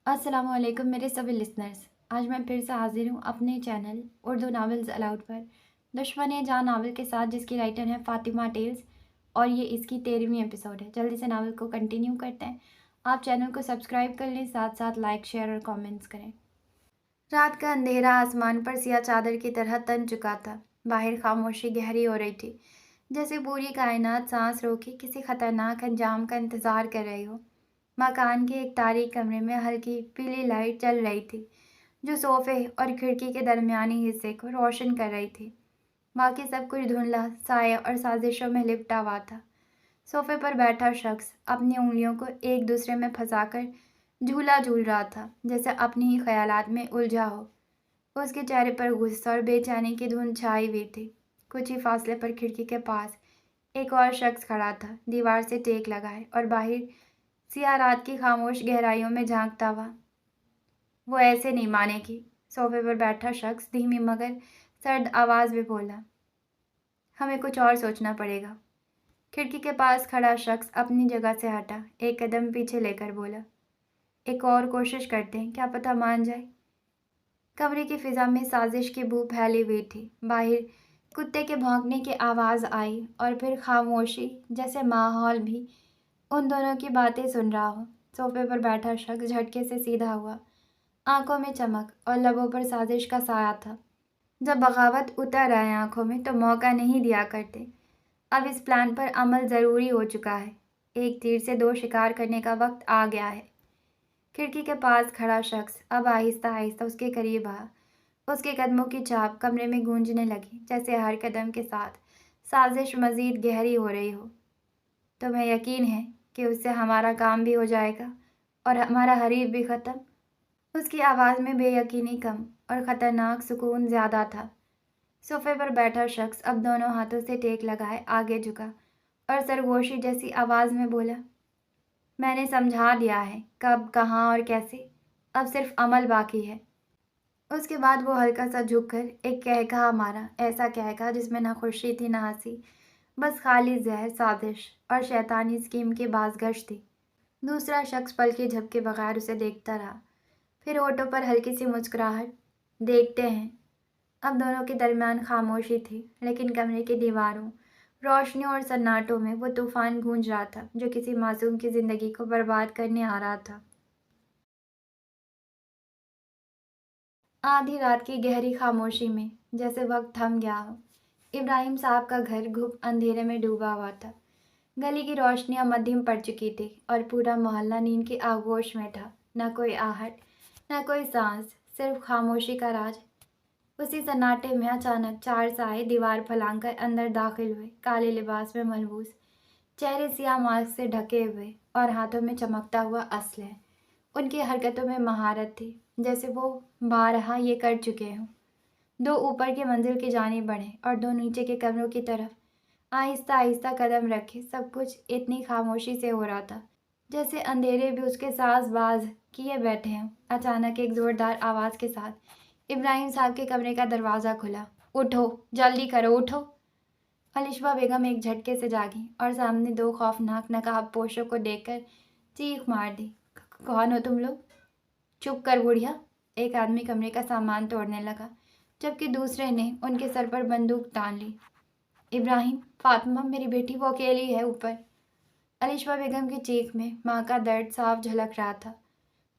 अस्सलाम वालेकुम मेरे सभी लिसनर्स। आज मैं फिर से हाजिर हूँ अपने चैनल उर्दू नावल्स अलाउड पर दुश्मन जान नावल के साथ, जिसकी राइटर है फातिमा टेल्स, और ये इसकी 13वीं एपिसोड है। जल्दी से नावल को कंटिन्यू करते हैं। आप चैनल को सब्सक्राइब कर लें, साथ साथ लाइक, शेयर और कमेंट्स करें। रात का अंधेरा आसमान पर सिया चादर की तरह तन चुका था। बाहर खामोशी गहरी हो रही थी, जैसे पूरी कायनात सांस रोके किसी खतरनाक अंजाम का इंतजार कर रही हो। मकान के एक तारीक कमरे में हल्की पीली लाइट जल रही थी, जो सोफे और खिड़की के दरमियानी हिस्से को रोशन कर रही थी। बाकी सब कुछ धुंधला, साए और साजिशों में लिपटा हुआ था। सोफे पर बैठा शख्स अपनी उंगलियों को एक दूसरे में फंसाकर झूला झूल रहा था, जैसे अपनी ही ख्यालात में उलझा हो। उसके चेहरे पर गुस्सा और बेचैनी की धुंध छाई हुई थी। कुछ ही फासले पर खिड़की के पास एक और शख्स खड़ा था, दीवार से टेक लगाए और बाहर सिया रात की खामोश गहराइयों में झांकता हुआ। वो ऐसे नहीं मानेगी, सोफे पर बैठा शख्स धीमी मगर सर्द आवाज में बोला। हमें कुछ और सोचना पड़ेगा। खिड़की के पास खड़ा शख्स अपनी जगह से हटा, एक कदम पीछे लेकर बोला, एक और कोशिश करते हैं, क्या पता मान जाए। कमरे की फिजा में साजिश की बू फैली हुई थी। बाहर कुत्ते के भौंकने की आवाज़ आई और फिर खामोशी, जैसे माहौल भी उन दोनों की बातें सुन रहा हो। सोफे पर बैठा शख्स झटके से सीधा हुआ, आंखों में चमक और लबों पर साजिश का साया था। जब बगावत उतर आए आंखों में तो मौका नहीं दिया करते। अब इस प्लान पर अमल ज़रूरी हो चुका है। एक तीर से दो शिकार करने का वक्त आ गया है। खिड़की के पास खड़ा शख्स अब आहिस्ता आहिस्ता उसके करीब आया। उसके कदमों की चाप कमरे में गूंजने लगी, जैसे हर कदम के साथ साजिश मज़ीद गहरी हो रही हो। तुम्हें यकीन है कि उससे हमारा काम भी हो जाएगा और हमारा हरीफ भी ख़त्म? उसकी आवाज़ में बेयकीनी कम और ख़तरनाक सुकून ज़्यादा था। सोफे पर बैठा शख्स अब दोनों हाथों से टेक लगाए आगे झुका और सरगोशी जैसी आवाज़ में बोला, मैंने समझा दिया है कब, कहाँ और कैसे। अब सिर्फ अमल बाकी है। उसके बाद वो हल्का सा झुककर एक कहकहा मारा, ऐसा कहकहा जिसमें ना खुशी थी ना हंसी, बस खाली जहर, साजिश और शैतानी स्कीम की बाज़गश थी। दूसरा शख्स पल के झपके बगैर उसे देखता रहा, फिर होठों पर हल्की सी मुस्कुराहट। देखते हैं। अब दोनों के दरमियान खामोशी थी, लेकिन कमरे की दीवारों, रोशनियों और सन्नाटों में वो तूफान गूंज रहा था, जो किसी मासूम की ज़िंदगी को बर्बाद करने आ रहा था। आधी रात की गहरी खामोशी में जैसे वक्त थम गया हो। इब्राहिम साहब का घर घुप अंधेरे में डूबा हुआ था। गली की रोशनियां मध्यम पड़ चुकी थी और पूरा मोहल्ला नींद की आगोश में था। न कोई आहट, न कोई सांस, सिर्फ खामोशी का राज। उसी सन्नाटे में अचानक चार साए दीवार फलांग कर अंदर दाखिल हुए, काले लिबास में मलबूस, चेहरे सियाह मास्क से ढके हुए और हाथों में चमकता हुआ असलह। उनकी हरकतों में महारत थी, जैसे वो बारहा ये कर चुके हों। दो ऊपर की मंजिल की जानिब बढ़े और दो नीचे के कमरों की तरफ आहिस्ता आहिस्ता कदम रखे। सब कुछ इतनी खामोशी से हो रहा था, जैसे अंधेरे भी उसके साज-बाज किए बैठे हों। अचानक एक ज़ोरदार आवाज़ के साथ इब्राहिम साहब के कमरे का दरवाज़ा खुला। उठो, जल्दी करो, उठो। अलिशबा बेगम एक झटके से जागी और सामने दो खौफनाक नकाबपोशों को देखकर चीख मार दी। कौन हो तुम लोग? चुप कर बुढ़िया। एक आदमी कमरे का सामान तोड़ने लगा, जबकि दूसरे ने उनके सर पर बंदूक तान ली। इब्राहिम, फातिमा मेरी बेटी, वो अकेली है ऊपर। अलिशबा बेगम की चीख में माँ का दर्द साफ झलक रहा था।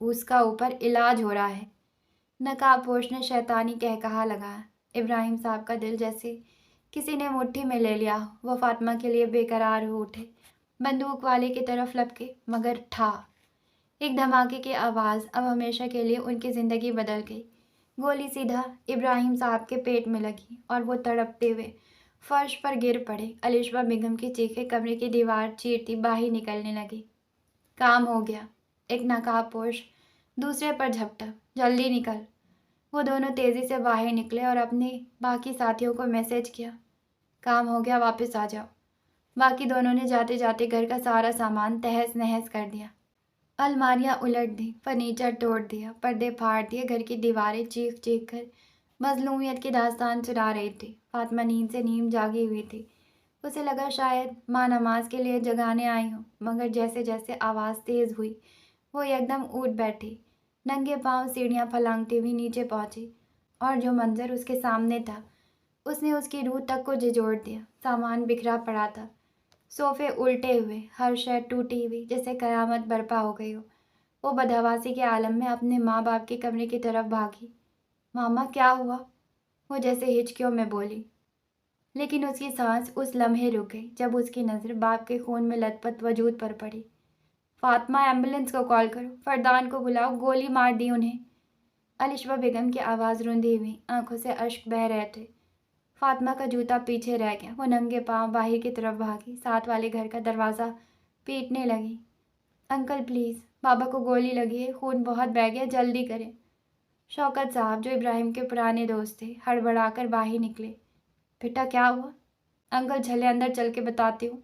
उसका ऊपर इलाज हो रहा है। नकाबपोश ने शैतानी कहकहा लगाया। इब्राहिम साहब का दिल जैसे किसी ने मुट्ठी में ले लिया। वो फातिमा के लिए बेकरार हो उठे, बंदूक वाले की तरफ लपके, मगर ठा एक धमाके की आवाज़ अब हमेशा के लिए उनकी ज़िंदगी बदल गई। गोली सीधा इब्राहिम साहब के पेट में लगी और वो तड़पते हुए फर्श पर गिर पड़े। अलिशबा बेगम की चीखें कमरे की दीवार चीरती बाहर निकलने लगी। काम हो गया। एक नकाबपोश दूसरे पर झपटा, जल्दी निकल। वो दोनों तेज़ी से बाहर निकले और अपने बाकी साथियों को मैसेज किया, काम हो गया, वापस आ जाओ। बाकी दोनों ने जाते जाते घर का सारा सामान तहस नहस कर दिया। अलमारियां उलट दी, फर्नीचर तोड़ दिया, पर्दे फाड़ दिए। घर की दीवारें चीख चीख कर मजलूमियत की दास्तान सुना रही थी। फातिमा नींद से नीम जागी हुई थी। उसे लगा शायद माँ नमाज के लिए जगाने आई हो, मगर जैसे जैसे आवाज़ तेज़ हुई वो एकदम उठ बैठी। नंगे पांव सीढ़ियां फलांगती हुई नीचे पहुंची और जो मंजर उसके सामने था उसने उसकी रूह तक को झिझोड़ दिया। सामान बिखरा पड़ा था, सोफे उल्टे हुए, हर शय टूटी हुई, जैसे कयामत बर्पा हो गई हो। वो बदहवासी के आलम में अपने माँ बाप के कमरे की तरफ भागी। मामा क्या हुआ? वो जैसे हिचकियों में बोली, लेकिन उसकी सांस उस लम्हे रुक गई जब उसकी नज़र बाप के खून में लथपथ वजूद पर पड़ी। फातिमा, एम्बुलेंस को कॉल करो, फरदान को बुलाओ, गोली मार दी उन्हें। अलिशबा बेगम की आवाज़ रुंधी हुई, आंखों से अश्क बह रहे थे। फातिमा का जूता पीछे रह गया। वो नंगे पांव बाहर की तरफ भागी, साथ वाले घर का दरवाज़ा पीटने लगी। अंकल प्लीज़, बाबा को गोली लगी है, खून बहुत बह गया, जल्दी करें। शौकत साहब, जो इब्राहिम के पुराने दोस्त थे, हड़बड़ाकर बाहर निकले। बेटा क्या हुआ? अंकल चले अंदर चल के बताती हूँ।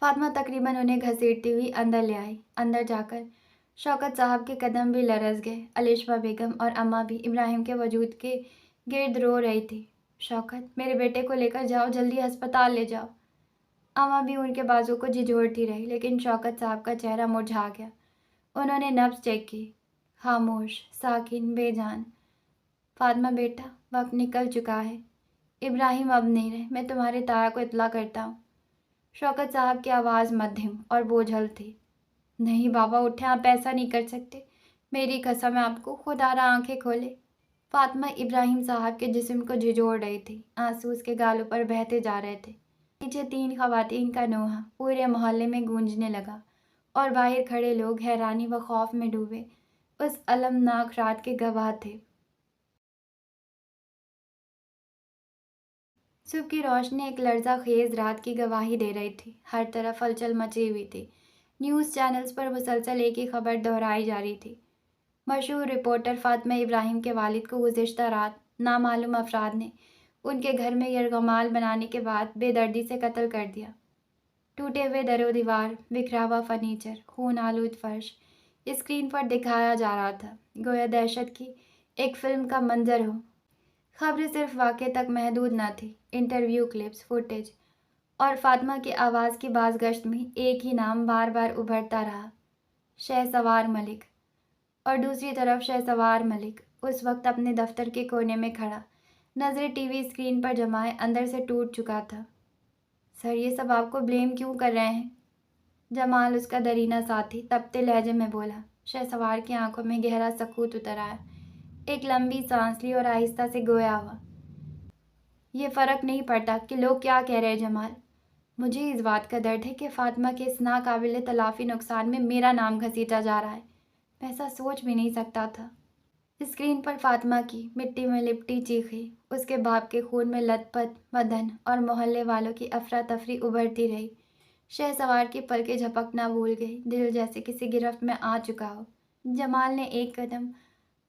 फातिमा तकरीबन उन्हें घसीटती हुई अंदर ले आई। अंदर जाकर शौकत साहब के कदम भी लरस गए। अलिशबा बेगम और अम्मा भी इब्राहिम के वजूद के गिर्द रो रही थी। शौकत, मेरे बेटे को लेकर जाओ, जल्दी अस्पताल ले जाओ। अम्मा भी उनके बाजू को झिझोड़ती रही, लेकिन शौकत साहब का चेहरा मुरझा गया। उन्होंने नब्ज चेक की, खामोश, साकिन, बेजान। फातिमा बेटा, वक्त निकल चुका है, इब्राहिम अब नहीं रहे, मैं तुम्हारे ताया को इत्तला करता हूँ। शौकत साहब की आवाज़ मध्यम और बोझल थी। नहीं बाबा उठे, आप ऐसा नहीं कर सकते, मेरी कसम है आपको, खुदारा आंखें खोले। फातिमा इब्राहिम साहब के जिस्म को झिझोड़ रही थी, आंसू उसके गालों पर बहते जा रहे थे। पीछे 3 खवातीन का नोहा पूरे मोहल्ले में गूंजने लगा और बाहर खड़े लोग हैरानी व खौफ में डूबे उस अलमनाक रात के गवाह थे। सुबह की रोशनी एक लर्जा खेज रात की गवाही दे रही थी। हर तरफ हलचल मची हुई थी। न्यूज़ चैनल्स पर मुसलसल एक ही खबर दोहराई जा रही थी। मशहूर रिपोर्टर फातिमा इब्राहिम के वालिद को गुज़िश्ता रात नामालूम अफराद ने उनके घर में यरगमाल बनाने के बाद बेदर्दी से कत्ल कर दिया। टूटे हुए दरो दीवार, बिखरा हुआ फर्नीचर, खून आलूद फर्श स्क्रीन पर दिखाया जा रहा था, गोया दहशत की एक फिल्म का मंजर हो। खबरें सिर्फ वाक़े तक महदूद न थी। इंटरव्यू क्लिप्स, फुटेज और फातिमा की आवाज़ की बाज़गश्त में एक ही नाम बार बार उभरता रहा, शहसवार मलिक। और दूसरी तरफ शहसवार मलिक उस वक्त अपने दफ्तर के कोने में खड़ा, नज़रें टीवी स्क्रीन पर जमाए, अंदर से टूट चुका था। सर, ये सब आपको ब्लेम क्यों कर रहे हैं? जमाल, उसका दरीना साथी, तपते लहजे में बोला। शहसवार की आंखों में गहरा सकूत उतर आया। एक लंबी सांस ली और आहिस्ता से गोया हुआ, ये फ़र्क नहीं पड़ता कि लोग क्या कह रहे हैं जमाल। मुझे इस बात का दर्द है कि फातिमा के इस नाकाबिल तलाफ़ी नुकसान में मेरा नाम घसीटा जा रहा है। मैं ऐसा सोच भी नहीं सकता था। स्क्रीन पर फातिमा की मिट्टी में लिपटी चीखें, उसके बाप के खून में लथपथ बदन और मोहल्ले वालों की अफरा तफरी उभरती रही। शहसवार की पलकें झपकना भूल गई, दिल जैसे किसी गिरफ्त में आ चुका हो। जमाल ने एक कदम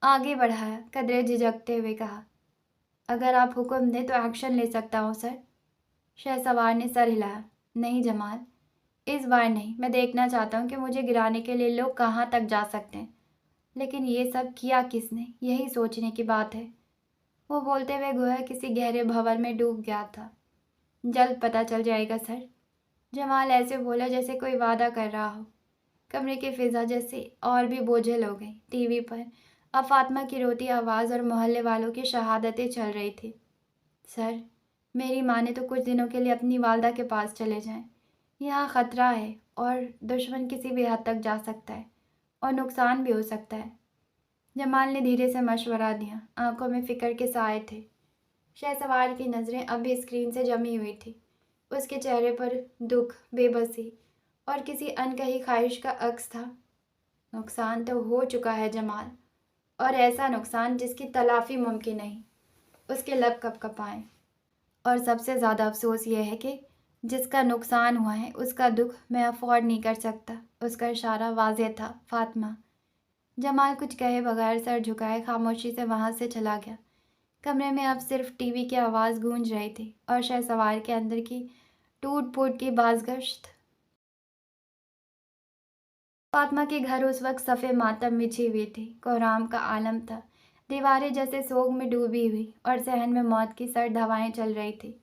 आगे बढ़ाया, कदरे झिझकते हुए कहा, अगर आप हुक्म दें तो एक्शन ले सकता हूँ सर। शहसवार ने सर हिलाया। नहीं जमाल, इस बार नहीं। मैं देखना चाहता हूँ कि मुझे गिराने के लिए लोग कहाँ तक जा सकते हैं, लेकिन ये सब किया किसने, यही सोचने की बात है। वो बोलते हुए गोया किसी गहरे भंवर में डूब गया था। जल्द पता चल जाएगा सर। जमाल ऐसे बोला जैसे कोई वादा कर रहा हो। कमरे की फिजा जैसे और भी बोझिल हो गई। टीवी पर अब फातिमा की रोती आवाज़ और मोहल्ले वालों की शहादतें चल रही थी। सर, मेरी माँ ने तो कुछ दिनों के लिए अपनी वालदा के पास चले जाएं। यहाँ ख़तरा है और दुश्मन किसी भी हद तक जा सकता है और नुकसान भी हो सकता है। जमाल ने धीरे से मशवरा दिया, आंखों में फ़िक्र के साए थे। शहसवार की नज़रें अब भी स्क्रीन से जमी हुई थी। उसके चेहरे पर दुख, बेबसी और किसी अनकही ख्वाहिश का अक्स था। नुकसान तो हो चुका है जमाल, और ऐसा नुकसान जिसकी तलाफ़ी मुमकिन नहीं। उसके लब कँपाए। और सबसे ज़्यादा अफसोस ये है कि जिसका नुकसान हुआ है उसका दुख मैं अफोर्ड नहीं कर सकता। उसका इशारा वाज़ेह था, फातिमा। जमाल कुछ कहे बगैर सर झुकाए खामोशी से वहाँ से चला गया। कमरे में अब सिर्फ टीवी की आवाज़ गूंज रही थी और शहसवार के अंदर की टूट फूट की बाज़गश्त। फातिमा के घर उस वक्त सफ़े मातम बिछी हुई थी, कोहराम का आलम था। दीवारें जैसे सोग में डूबी हुई और सहन में मौत की सर्द हवाएं चल रही थी।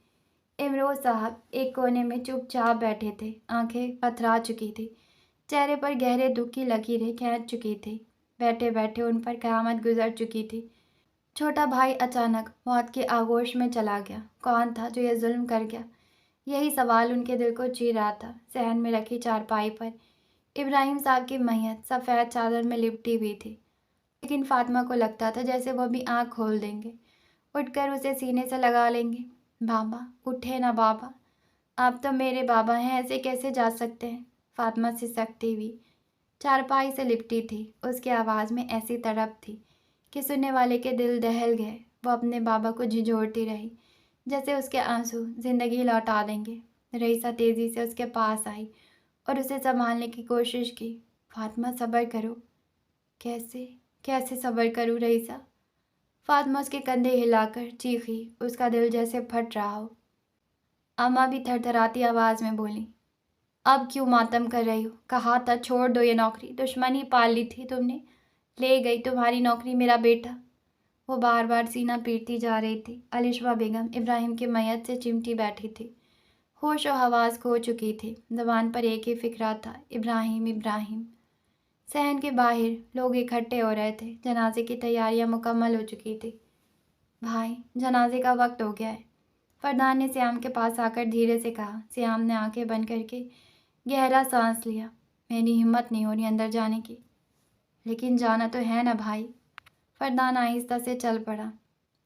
इमरोज़ साहब एक कोने में चुपचाप बैठे थे, आंखें पथरा चुकी थी, चेहरे पर गहरे दुख की लकीरें खींच चुकी थी। बैठे बैठे उन पर क़यामत गुजर चुकी थी। छोटा भाई अचानक मौत के आगोश में चला गया। कौन था जो यह जुल्म कर गया? यही सवाल उनके दिल को चीर रहा था। सहन में रखी चारपाई पर इब्राहिम साहब की मैयत सफ़ेद चादर में लिपटी हुई थी, लेकिन फातिमा को लगता था जैसे वो भी आँख खोल देंगे, उठकर उसे सीने से लगा लेंगे। बाबा, उठे ना बाबा, आप तो मेरे बाबा हैं, ऐसे कैसे जा सकते हैं? फातिमा सिसकती हुई चारपाई से लिपटी थी। उसकी आवाज़ में ऐसी तड़प थी कि सुनने वाले के दिल दहल गए। वो अपने बाबा को झिझोड़ती रही, जैसे उसके आंसू ज़िंदगी लौटा देंगे। रईसा तेज़ी से उसके पास आई और उसे संभालने की कोशिश की। फातिमा, सब्र करो। कैसे कैसे सब्र करूँ रईसा? फातिमा उसके कंधे हिलाकर चीखी। उसका दिल जैसे फट रहा हो। अम्मा भी थरथराती आवाज़ में बोली, अब क्यों मातम कर रही हो? कहा था छोड़ दो ये नौकरी, दुश्मनी पाल ली थी तुमने, ले गई तुम्हारी नौकरी मेरा बेटा। वो बार बार सीना पीटती जा रही थी। अलिशबा बेगम इब्राहिम की मैयत से चिमटी बैठी थी। होश और हवास खो चुकी थी। ज़बान पर एक ही फिक्रा था, इब्राहिम इब्राहिम। सहन के बाहर लोग इकट्ठे हो रहे थे। जनाजे की तैयारियां मुकम्मल हो चुकी थी। भाई, जनाजे का वक्त हो गया है, फरदान ने श्याम के पास आकर धीरे से कहा। श्याम ने आंखें बंद करके गहरा सांस लिया। मेरी हिम्मत नहीं हो रही अंदर जाने की। लेकिन जाना तो है ना भाई। फरदान आहिस्ता से चल पड़ा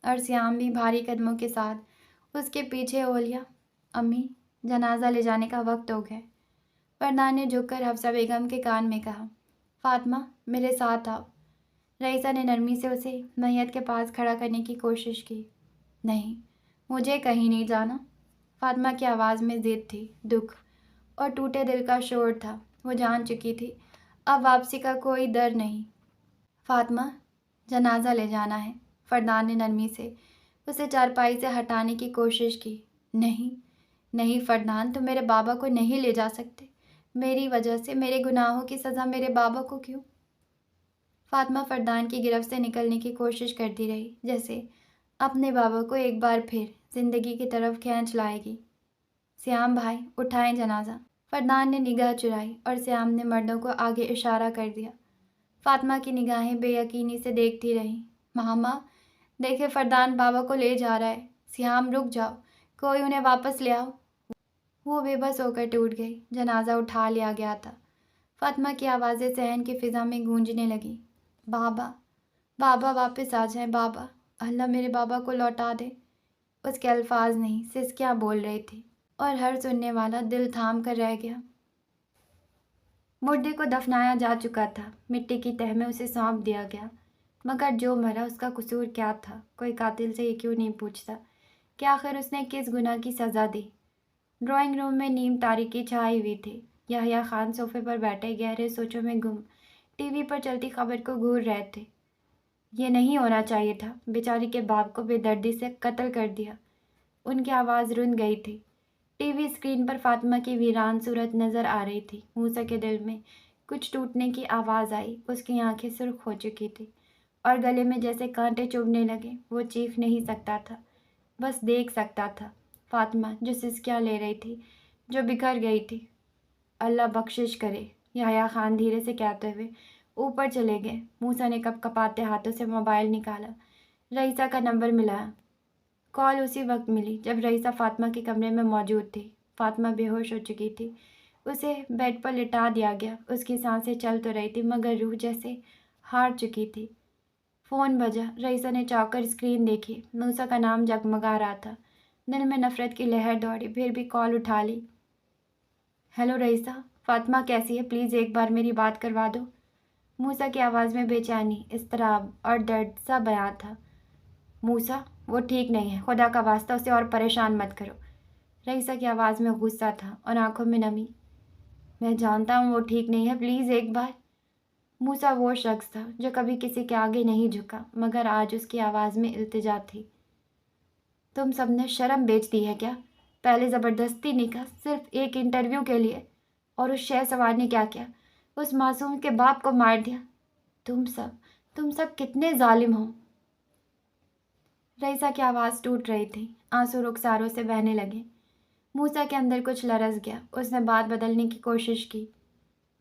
और श्याम भी भारी कदमों के साथ उसके पीछे हो लिया। अम्मी, जनाजा ले जाने का वक्त हो गया। फरदान ने झुककर हफ्सा बेगम के कान में कहा। फातिमा, मेरे साथ आओ। रईसा ने नरमी से उसे मैयत के पास खड़ा करने की कोशिश की। नहीं, मुझे कहीं नहीं जाना। फातिमा की आवाज़ में ज़िद थी, दुख और टूटे दिल का शोर था। वो जान चुकी थी अब वापसी का कोई डर नहीं। फातिमा, जनाजा ले जाना है। फरदान ने नरमी से उसे चारपाई से हटाने की कोशिश की। नहीं नहीं फरदान, तुम मेरे बाबा को नहीं ले जा सकते। मेरी वजह से मेरे गुनाहों की सज़ा मेरे बाबा को क्यों? फातिमा फरदान की गिरफ्त से निकलने की कोशिश करती रही, जैसे अपने बाबा को एक बार फिर जिंदगी की तरफ खींच लाएगी। श्याम भाई, उठाएं जनाजा। फरदान ने निगाह चुराई और श्याम ने मर्दों को आगे इशारा कर दिया। फातिमा की निगाहें बेयकीनी से देखती रहीं। मामा, देखे फरदान बाबा को ले जा रहा है। श्याम, रुक जाओ, कोई उन्हें वापस ले आओ। वो बेबस होकर टूट गई। जनाजा उठा लिया गया था। फातिमा की आवाज़ें सहन की फ़िज़ा में गूंजने लगी। बाबा, बाबा वापस आ जाए। बाबा, अल्लाह मेरे बाबा को लौटा दे। उसके अल्फाज नहीं, सिसकियाँ बोल रही थी और हर सुनने वाला दिल थाम कर रह गया। मुर्दे को दफनाया जा चुका था। मिट्टी की तह में उसे सौंप दिया गया। मगर जो मरा उसका कसूर क्या था? कोई कातिल से ये क्यों नहीं पूछता कि आखिर उसने किस गुनाह की सज़ा दी? ड्राइंग रूम में नीम तारीकी छाई हुई थी। याह्या खान सोफे पर बैठे गहरे सोचों में गुम टीवी पर चलती खबर को घूर रहे थे। ये नहीं होना चाहिए था। बेचारी के बाप को बेदर्दी से कत्ल कर दिया। उनकी आवाज़ रुंध गई थी। टीवी स्क्रीन पर फातिमा की वीरान सूरत नज़र आ रही थी। मूसा के दिल में कुछ टूटने की आवाज़ आई। उसकी आंखें सुर्ख हो चुकी थी और गले में जैसे कांटे चुभने लगे। वो चीख नहीं सकता था, बस देख सकता था। फातिमा जो सिसकियाँ ले रही थी, जो बिखर गई थी। अल्लाह बख्शिश करे, याह्या खान धीरे से कहते हुए ऊपर चले गए। मूसा ने कपकपाते हाथों से मोबाइल निकाला, रईसा का नंबर मिलाया। कॉल उसी वक्त मिली जब रईसा फातिमा के कमरे में मौजूद थी। फातिमा बेहोश हो चुकी थी। उसे बेड पर लिटा दिया गया। उसकी सांसें चल तो रही थी मगर रूह जैसे हार चुकी थी। फ़ोन बजा। रईसा ने चौंककर स्क्रीन देखी। मूसा का नाम जगमगा रहा था। दिल में नफ़रत की लहर दौड़ी, फिर भी कॉल उठा ली। हेलो रईसा, फातिमा कैसी है? प्लीज़ एक बार मेरी बात करवा दो। मूसा की आवाज़ में बेचैनी, इज़्तिराब और दर्द सा बयां था। मूसा, वो ठीक नहीं है, खुदा का वास्ता उसे और परेशान मत करो। रईसा की आवाज़ में गुस्सा था और आंखों में नमी। मैं जानता हूँ वो ठीक नहीं है, प्लीज़ एक बार। मूसा वो शख्स था जो कभी किसी के आगे नहीं झुका, मगर आज उसकी आवाज़ में इल्तिजा थी। तुम सब ने शर्म बेच दी है क्या? पहले ज़बरदस्ती निकाह, सिर्फ एक इंटरव्यू के लिए, और उस शहसवार ने क्या किया? उस मासूम के बाप को मार दिया। तुम सब कितने जालिम हो। रईसा की आवाज़ टूट रही थी। आंसू रुखसारों से बहने लगे। मूसा के अंदर कुछ लरज़ गया। उसने बात बदलने की कोशिश की।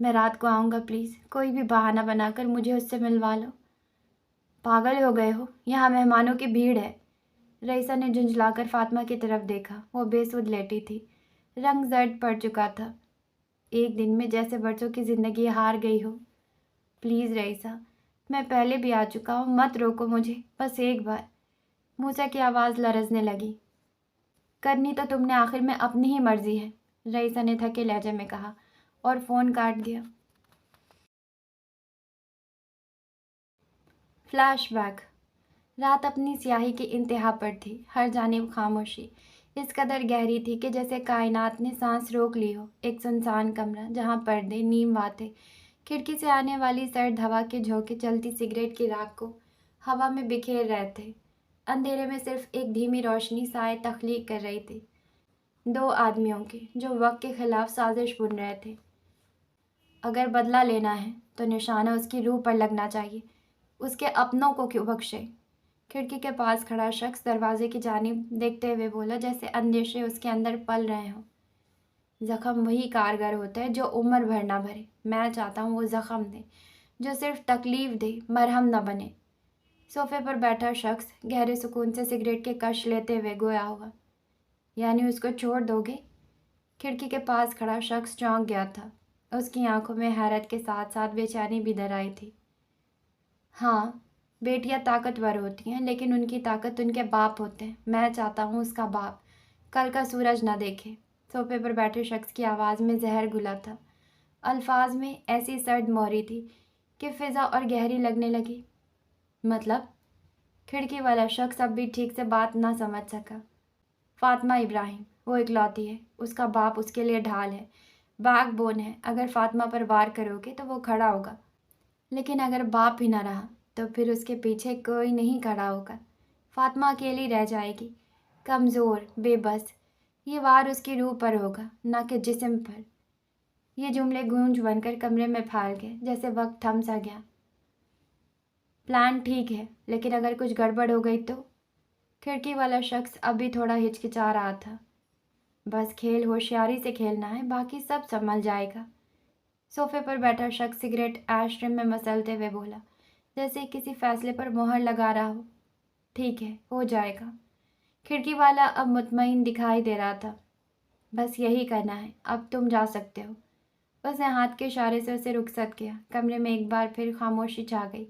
میں رات کو آؤں گا، پلیز کوئی بھی بہانہ بنا کر مجھے اس سے ملوا لو۔ پاگل ہو گئے ہو، یہاں مہمانوں کی بھیڑ ہے۔ رئیسہ نے جھنجھلا کر فاطمہ کی طرف دیکھا۔ وہ بے سود لیٹی تھی، رنگ زرد پڑ چکا تھا، ایک دن میں جیسے برسوں کی زندگی ہار گئی ہو۔ پلیز رئیسہ، میں پہلے بھی آ چکا ہوں، مت روکو مجھے، بس ایک بار۔ موسیٰ کی آواز لرزنے لگی۔ کرنی تو تم نے آخر میں اپنی ہی مرضی ہے، رئیسہ نے تھکے لہجے میں کہا، اور فون کاٹ گیا۔ Flash back. رات اپنی سیاہی کی انتہا پر تھی، ہر جانب خاموشی اس قدر گہری تھی کہ جیسے کائنات نے سانس روک لی ہو۔ ایک سنسان کمرہ جہاں پردے نیم واتے، کھڑکی سے آنے والی سرد ہوا کے جھونکے چلتی سگریٹ کی راکھ کو ہوا میں بکھیر رہے تھے۔ اندھیرے میں صرف ایک دھیمی روشنی سائے تخلیق کر رہی تھی، دو آدمیوں کے جو وقت کے خلاف سازش بن رہے تھے۔ اگر بدلہ لینا ہے تو نشانہ اس کی روح پر لگنا چاہیے، اس کے اپنوں کو کیوں بخشے؟ کھڑکی کے پاس کھڑا شخص دروازے کی جانب دیکھتے ہوئے بولا، جیسے اندیشے اس کے اندر پل رہے ہوں۔ زخم وہی کارگر ہوتا ہے جو عمر بھر نہ بھرے۔ میں چاہتا ہوں وہ زخم دے جو صرف تکلیف دے، مرہم نہ بنے۔ صوفے پر بیٹھا شخص گہرے سکون سے سگریٹ کے کش لیتے ہوئے گویا ہوا، یعنی اس کو چھوڑ دو گے؟ کھڑکی کے پاس کھڑا شخص چونک گیا تھا، اس کی آنکھوں میں حیرت کے ساتھ ساتھ بے چینی بھی در آئی تھی۔ ہاں، بیٹیاں طاقتور ہوتی ہیں، لیکن ان کی طاقت ان کے باپ ہوتے ہیں۔ میں چاہتا ہوں اس کا باپ کل کا سورج نہ دیکھے۔ صوفے پر بیٹھے شخص کی آواز میں زہر گھلا تھا، الفاظ میں ایسی سرد مہری تھی کہ فضا اور گہری لگنے لگی۔ مطلب؟ کھڑکی والا شخص اب بھی ٹھیک سے بات نہ سمجھ سکا۔ فاطمہ ابراہیم، وہ اکلوتی ہے، اس کا باپ اس کے لیے ڈھال ہے، بیک بون ہے۔ اگر فاطمہ پر وار کرو گے تو وہ کھڑا ہوگا، لیکن اگر باپ ہی نہ رہا تو پھر اس کے پیچھے کوئی نہیں کھڑا ہوگا۔ فاطمہ اکیلی رہ جائے گی، کمزور، بے بس۔ یہ وار اس کی روح پر ہوگا، نہ کہ جسم پر۔ یہ جملے گونج بن کر کمرے میں پھیل گئے، جیسے وقت تھم سا گیا۔ پلان ٹھیک ہے، لیکن اگر کچھ گڑبڑ ہو گئی تو؟ کھڑکی والا شخص اب بھی تھوڑا ہچکچا رہا تھا۔ بس کھیل ہوشیاری سے کھیلنا ہے، باقی سب سنبھل جائے گا۔ صوفے پر بیٹھا شخص سگریٹ ایش ٹرے میں مسلتے ہوئے بولا، جیسے کسی فیصلے پر مہر لگا رہا ہو۔ ٹھیک ہے، ہو جائے گا۔ کھڑکی والا اب مطمئن دکھائی دے رہا تھا۔ بس یہی کرنا ہے، اب تم جا سکتے ہو۔ اس نے ہاتھ کے اشارے سے اسے رخصت کیا۔ کمرے میں ایک بار پھر خاموشی چھا گئی،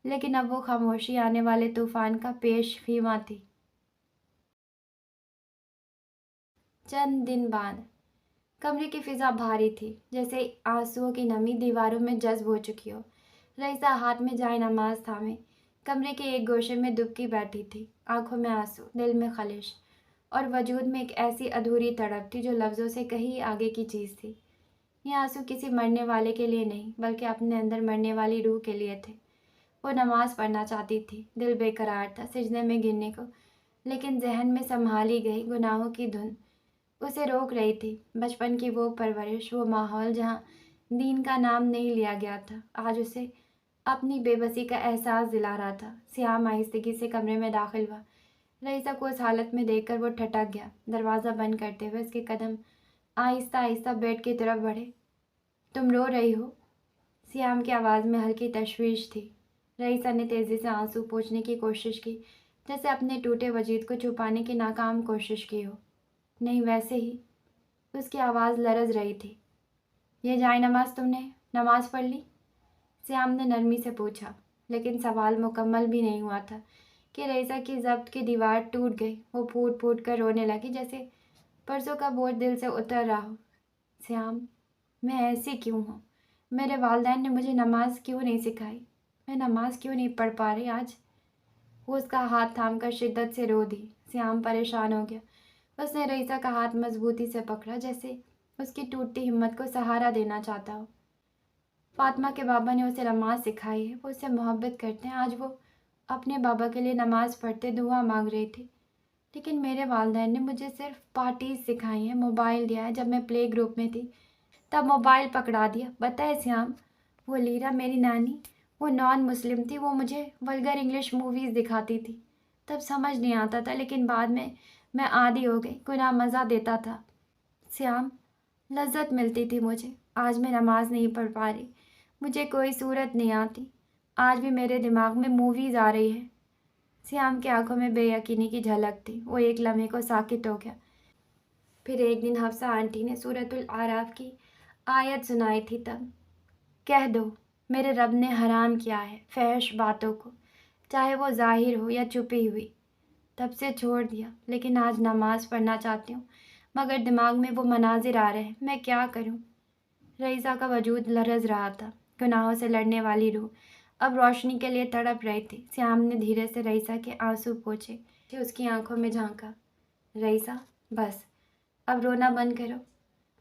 لیکن اب وہ خاموشی آنے والے طوفان کا پیش خیمہ تھی۔ چند دن بعد کمرے کی فضا بھاری تھی، جیسے آنسوؤں کی نمی دیواروں میں جذب ہو چکی ہو۔ رئیسہ ہاتھ میں جائے نماز تھامے کمرے کے ایک گوشے میں دبکی بیٹھی تھی، آنکھوں میں آنسو، دل میں خلش، اور وجود میں ایک ایسی ادھوری تڑپ تھی جو لفظوں سے کہیں آگے کی چیز تھی۔ یہ آنسو کسی مرنے والے کے لیے نہیں، بلکہ اپنے اندر مرنے والی روح کے لیے تھے۔ وہ نماز پڑھنا چاہتی تھی، دل بے قرار تھا سجدے میں گرنے کو، لیکن ذہن میں سنبھالی گئی گناہوں کی دھن اسے روک رہی تھی۔ بچپن کی وہ پرورش، وہ ماحول جہاں دین کا نام نہیں لیا گیا تھا، آج اسے اپنی بے بسی کا احساس دلا رہا تھا۔ سیام آہستگی سے کمرے میں داخل ہوا۔ رئیسہ کو اس حالت میں دیکھ کر وہ ٹھٹک گیا۔ دروازہ بند کرتے ہوئے اس کے قدم آہستہ آہستہ بیڈ کی طرف بڑھے۔ تم رو رہی ہو؟ سیام کی آواز میں ہلکی تشویش تھی۔ رئیسہ نے تیزی سے آنسو پوچھنے کی کوشش کی، جیسے اپنے ٹوٹے وجود کو چھپانے کی ناکام کوشش کی ہو۔ نہیں، ویسے ہی۔ اس کی آواز لرز رہی تھی۔ یہ جائے نماز تم نے نماز پڑھ لی؟ سیام نے نرمی سے پوچھا، لیکن سوال مکمل بھی نہیں ہوا تھا کہ رئیسہ کی ضبط کی دیوار ٹوٹ گئی۔ وہ پھوٹ پھوٹ کر رونے لگی، جیسے پرسوں کا بوجھ دل سے اتر رہا ہو۔ سیام، میں ایسی کیوں ہوں؟ میرے والدین نے مجھے نماز کیوں نہیں سکھائی؟ میں نماز کیوں نہیں پڑھ پا رہی آج؟ وہ اس کا ہاتھ تھام کر شدت سے رو دی۔ سیام پریشان ہو گیا۔ اس نے رئیسہ کا ہاتھ مضبوطی سے پکڑا، جیسے اس کی ٹوٹتی ہمت کو سہارا دینا چاہتا ہو۔ فاطمہ کے بابا نے اسے نماز سکھائی ہے، وہ اس سے محبت کرتے ہیں۔ آج وہ اپنے بابا کے لیے نماز پڑھتے دعا مانگ رہی تھی، لیکن میرے والدین نے مجھے صرف پارٹیز سکھائی ہیں، موبائل دیا ہے۔ جب میں پلے گروپ میں تھی تب موبائل پکڑا دیا۔ بتائے سیام، وہ لیرا میری نانی، وہ نان مسلم تھی، وہ مجھے ولگر انگلش موویز دکھاتی تھی۔ تب سمجھ نہیں آتا تھا، لیکن بعد میں عادی ہو گئی۔ گناہ مزہ دیتا تھا سیام، لذت ملتی تھی مجھے۔ آج میں نماز نہیں پڑھ پا رہی، مجھے کوئی صورت نہیں آتی، آج بھی میرے دماغ میں موویز آ رہی ہے۔ سیام کی آنکھوں میں بے یقینی کی جھلک تھی۔ وہ ایک لمحے کو ساکت ہو گیا۔ پھر ایک دن حفصہ آنٹی نے سورۃ الاعراف کی آیت سنائی تھی، تب کہہ دو میرے رب نے حرام کیا ہے فحش باتوں کو، چاہے وہ ظاہر ہو یا چھپی ہوئی۔ تب سے چھوڑ دیا، لیکن آج نماز پڑھنا چاہتی ہوں، مگر دماغ میں وہ مناظر آ رہے ہیں، میں کیا کروں؟ رئیسہ کا وجود لرز رہا تھا، گناہوں سے لڑنے والی روح اب روشنی کے لیے تڑپ رہی تھی۔ سیام نے دھیرے سے رئیسہ کے آنسو پوچھے، اس کی آنکھوں میں جھانکا۔ رئیسہ، بس اب رونا بند کرو،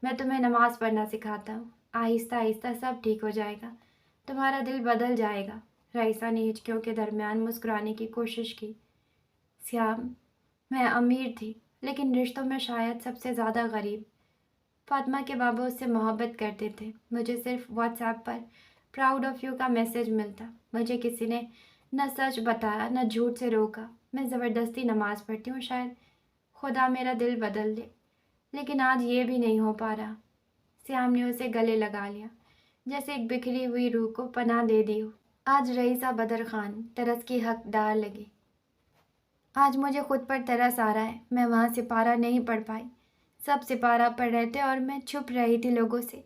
میں تمہیں نماز پڑھنا سکھاتا ہوں، آہستہ آہستہ سب ٹھیک ہو جائے گا، تمہارا دل بدل جائے گا۔ رئیسہ نے ہچکیوں کے درمیان مسکرانے کی کوشش کی۔ سیام، میں امیر تھی، لیکن رشتوں میں شاید سب سے زیادہ غریب۔ فاطمہ کے بابا اس سے محبت کرتے تھے، مجھے صرف what's app per proud of you کا میسج ملتا، مجھے کسی نے نہ سچ بتایا نہ جھوٹ سے روکا۔ میں زبردستی نماز پڑھتی ہوں، شاید خدا میرا دل بدل دے، لیکن آج یہ بھی نہیں ہو پا رہا۔ سیام نے اسے گلے لگا لیا، جیسے ایک بکھری ہوئی روح کو پناہ دے دی ہو۔ آج رئیسہ بدر خان ترس کی حقدار لگی۔ آج مجھے خود پر ترس آ رہا ہے، میں وہاں سپارہ نہیں پڑھ پائی، سب سپارہ پڑھ رہے تھے اور میں چھپ رہی تھی لوگوں سے،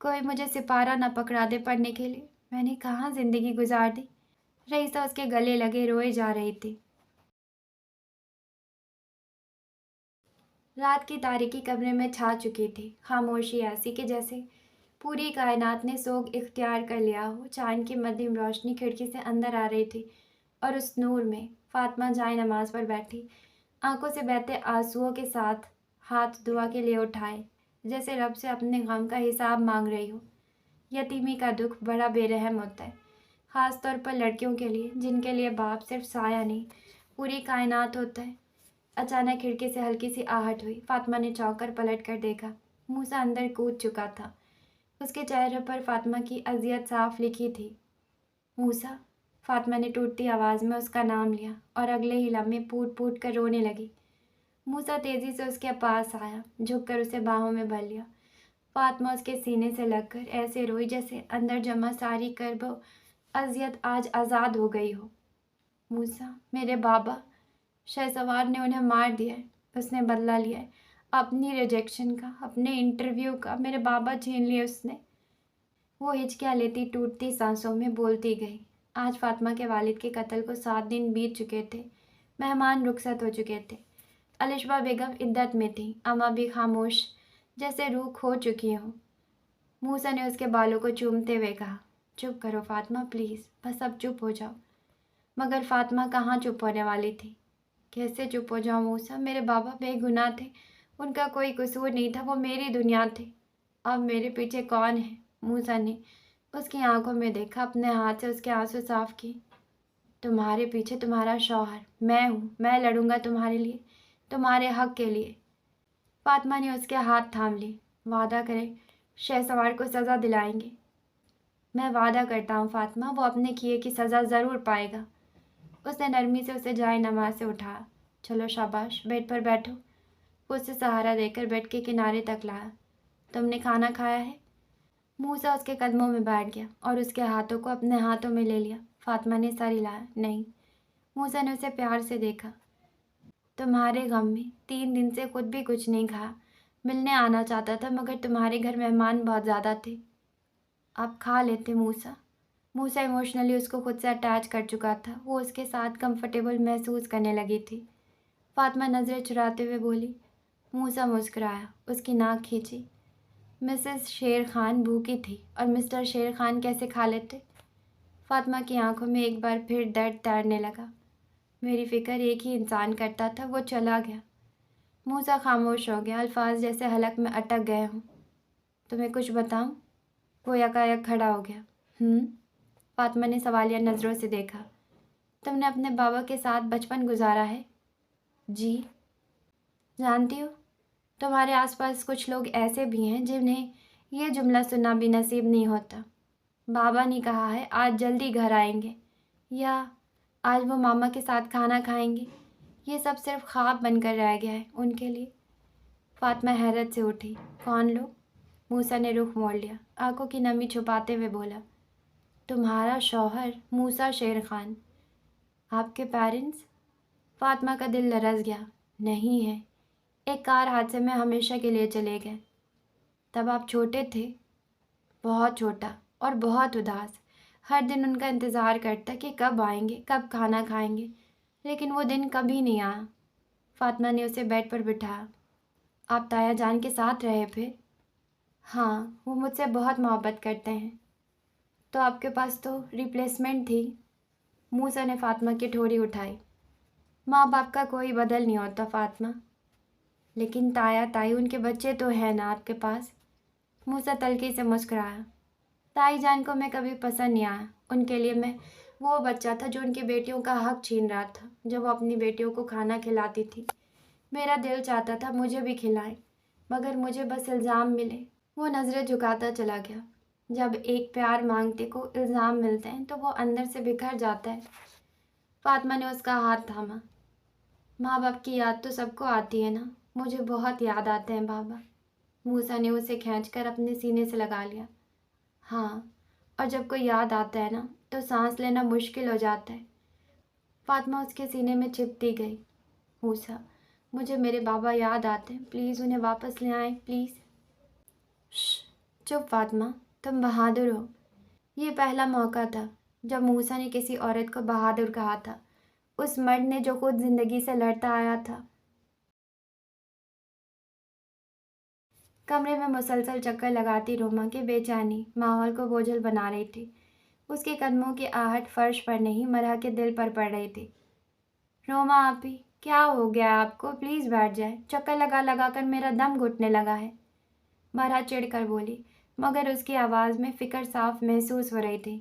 کوئی مجھے سپارہ نہ پکڑا دے پڑھنے کے لیے، میں نے کہاں زندگی گزار دی۔ رئیسہ اس کے گلے لگے روئے جا رہی تھی۔ رات کی تاریکی کمرے میں چھا چکی تھی، خاموشی ایسی کہ جیسے پوری کائنات نے سوگ اختیار کر لیا ہو۔ چاند کی مدھم روشنی کھڑکی سے اندر آ رہی تھی اور اس نور میں فاطمہ جائے نماز پر بیٹھی، آنکھوں سے بہتے آنسوؤں کے ساتھ ہاتھ دعا کے لیے اٹھائے، جیسے رب سے اپنے غم کا حساب مانگ رہی ہو۔ یتیمی کا دکھ بڑا بے رحم ہوتا ہے، خاص طور پر لڑکیوں کے لیے، جن کے لیے باپ صرف سایہ نہیں، پوری کائنات ہوتا ہے۔ اچانک کھڑکی سے ہلکی سی آہٹ ہوئی۔ فاطمہ نے چونک کر پلٹ کر دیکھا، موسیٰ اندر کود چکا تھا، اس کے چہرے پر فاطمہ کی اذیت صاف لکھی تھی۔ موسیٰ، فاطمہ نے ٹوٹتی آواز میں اس کا نام لیا اور اگلے ہی لمحے پھوٹ پھوٹ کر رونے لگی۔ موسیٰ تیزی سے اس کے پاس آیا، جھک کر اسے باہوں میں بھر لیا۔ فاطمہ اس کے سینے سے لگ کر ایسے روئی جیسے اندر جمع ساری کرب و اذیت آج آزاد ہو گئی ہو۔ موسیٰ، میرے بابا، شہسوار نے انہیں مار دیا ہے، اس نے بدلہ لیا ہے، اپنی ریجیکشن کا، اپنے انٹرویو کا، میرے بابا چھین لیے اس نے۔ وہ ہچکیاں لیتی ٹوٹتی سانسوں میں بولتی گئی۔ آج فاطمہ کے والد کے قتل کو 7 دن بیت چکے تھے، مہمان رخصت ہو چکے تھے، الشبہ بیگم عدت میں تھیں، اماں بھی خاموش جیسے روح کھو چکی ہوں۔ موسیٰ نے اس کے بالوں کو چومتے ہوئے کہا، چپ کرو فاطمہ پلیز، بس اب چپ ہو جاؤ۔ مگر فاطمہ کہاں چپ ہونے والی تھی؟ کیسے چپ ہو جاؤں موسیٰ، میرے بابا بے گناہ تھے، ان کا کوئی قصور نہیں تھا، وہ میری دنیا تھے، اب میرے پیچھے کون ہے؟ موسیٰ نے اس کی آنکھوں میں دیکھا، اپنے ہاتھ سے اس کے آنسو صاف کیے۔ تمہارے پیچھے تمہارا شوہر، میں ہوں، میں لڑوں گا تمہارے لیے، تمہارے حق کے لیے۔ فاطمہ نے اس کے ہاتھ تھام لی۔ وعدہ کرے شہسوار کو سزا دلائیں گے۔ میں وعدہ کرتا ہوں فاطمہ، وہ اپنے کیے کی سزا ضرور پائے گا۔ اس نے نرمی سے اسے جائے نماز سے اٹھایا۔ چلو شاباش، بیڈ پر بیٹھو۔ وہ اسے سہارا دے کر بیڈ کے کنارے تک لایا۔ تم نے کھانا کھایا ہے؟ موسیٰ اس کے قدموں میں بیٹھ گیا اور اس کے ہاتھوں کو اپنے ہاتھوں میں لے لیا۔ فاطمہ نے سر ہلایا، نہیں۔ موسیٰ نے اسے پیار سے دیکھا۔ تمہارے غم میں 3 دن سے خود بھی کچھ نہیں کھایا، ملنے آنا چاہتا تھا، مگر تمہارے گھر مہمان بہت زیادہ تھے۔ آپ کھا لیتے موسیٰ۔ موسیٰ ایموشنلی اس کو خود سے اٹیچ کر چکا تھا، وہ اس کے ساتھ کمفرٹیبل محسوس کرنے لگی تھی۔ فاطمہ نظریں چراتے ہوئے بولی۔ موسیٰ مسکرایا، اس کی ناک کھینچی۔ مسز شیر خان بھوکی تھی اور مسٹر شیر خان کیسے کھا لیتے؟ فاطمہ کی آنکھوں میں ایک بار پھر درد تیرنے لگا۔ میری فکر ایک ہی انسان کرتا تھا، وہ چلا گیا۔ موسیٰ خاموش ہو گیا، الفاظ جیسے حلق میں اٹک گئے ہوں۔ تمہیں کچھ بتاؤں؟ وہ یکایک کھڑا ہو گیا۔ فاطمہ نے سوالیہ نظروں سے دیکھا۔ تم نے اپنے بابا کے ساتھ بچپن گزارا ہے؟ جی۔ جانتی ہو، تمہارے آس پاس کچھ لوگ ایسے بھی ہیں جنہیں یہ جملہ سننا بھی نصیب نہیں ہوتا۔ بابا نے کہا ہے آج جلدی گھر آئیں گے، یا آج وہ ماما کے ساتھ کھانا کھائیں گے۔ یہ سب صرف خواب بن کر رہ گیا ہے ان کے لیے۔ فاطمہ حیرت سے اٹھی۔ کون لوگ؟ मूसा ने रुख मोड़ लिया, आंखों की नमी छुपाते हुए बोला, तुम्हारा शौहर मूसा शेर खान। आपके पेरेंट्स? फातिमा का दिल लरस गया। नहीं है, एक कार हादसे में हमेशा के लिए चले गए। तब आप छोटे थे? बहुत छोटा और बहुत उदास। हर दिन उनका इंतज़ार करता कि कब आएंगे, कब खाना खाएंगे, लेकिन वो दिन कभी नहीं आया। फातिमा ने उसे बेड पर बिठाया। आप ताया जान के साथ रहे फिर? हाँ, वो मुझसे बहुत मोहब्बत करते हैं। तो आपके पास तो रिप्लेसमेंट थी। मूसा ने फातिमा की ठोड़ी उठाई। माँ बाप का कोई बदल नहीं होता फातिमा। लेकिन ताया ताई उनके बच्चे तो हैं ना आपके पास। मूसा तल्खी से मुस्कुराया। ताई जान को मैं कभी पसंद नहीं आया। उनके लिए मैं वो बच्चा था जो उनकी बेटियों का हक छीन रहा था। जब वो अपनी बेटियों को खाना खिलाती थी, मेरा दिल चाहता था मुझे भी खिलाए, मगर मुझे बस इल्ज़ाम मिले। वो नज़रें झुकाता चला गया। जब एक प्यार मांगते को इल्ज़ाम मिलते हैं तो वो अंदर से बिखर जाता है। फातिमा ने उसका हाथ थामा। माँ बाप की याद तो सबको आती है ना, मुझे बहुत याद आते हैं बाबा। मूसा ने उसे खींचकर अपने सीने से लगा लिया। हाँ, और जब कोई याद आता है ना तो सांस लेना मुश्किल हो जाता है। फातिमा उसके सीने में चिपटी गई। मूसा, मुझे मेरे बाबा याद आते हैं, प्लीज़ उन्हें वापस ले आएं, प्लीज़। चुप फातिमा, तुम बहादुर हो। ये पहला मौका था जब मूसा ने किसी औरत को बहादुर कहा था, उस मर्द ने जो खुद जिंदगी से लड़ता आया था। कमरे में मुसलसल चक्कर लगाती रोमा की बेचैनी माहौल को बोझल बना रही थी। उसके कदमों की आहट फर्श पर नहीं, मरहा के दिल पर पड़ रही थी। रोमा आपी, क्या हो गया आपको? प्लीज़ बैठ जाए, चक्कर लगा लगा कर मेरा दम घुटने लगा है। मरहा चिढ़कर बोली, मगर उसकी आवाज़ में फ़िक्र साफ महसूस हो रही थी।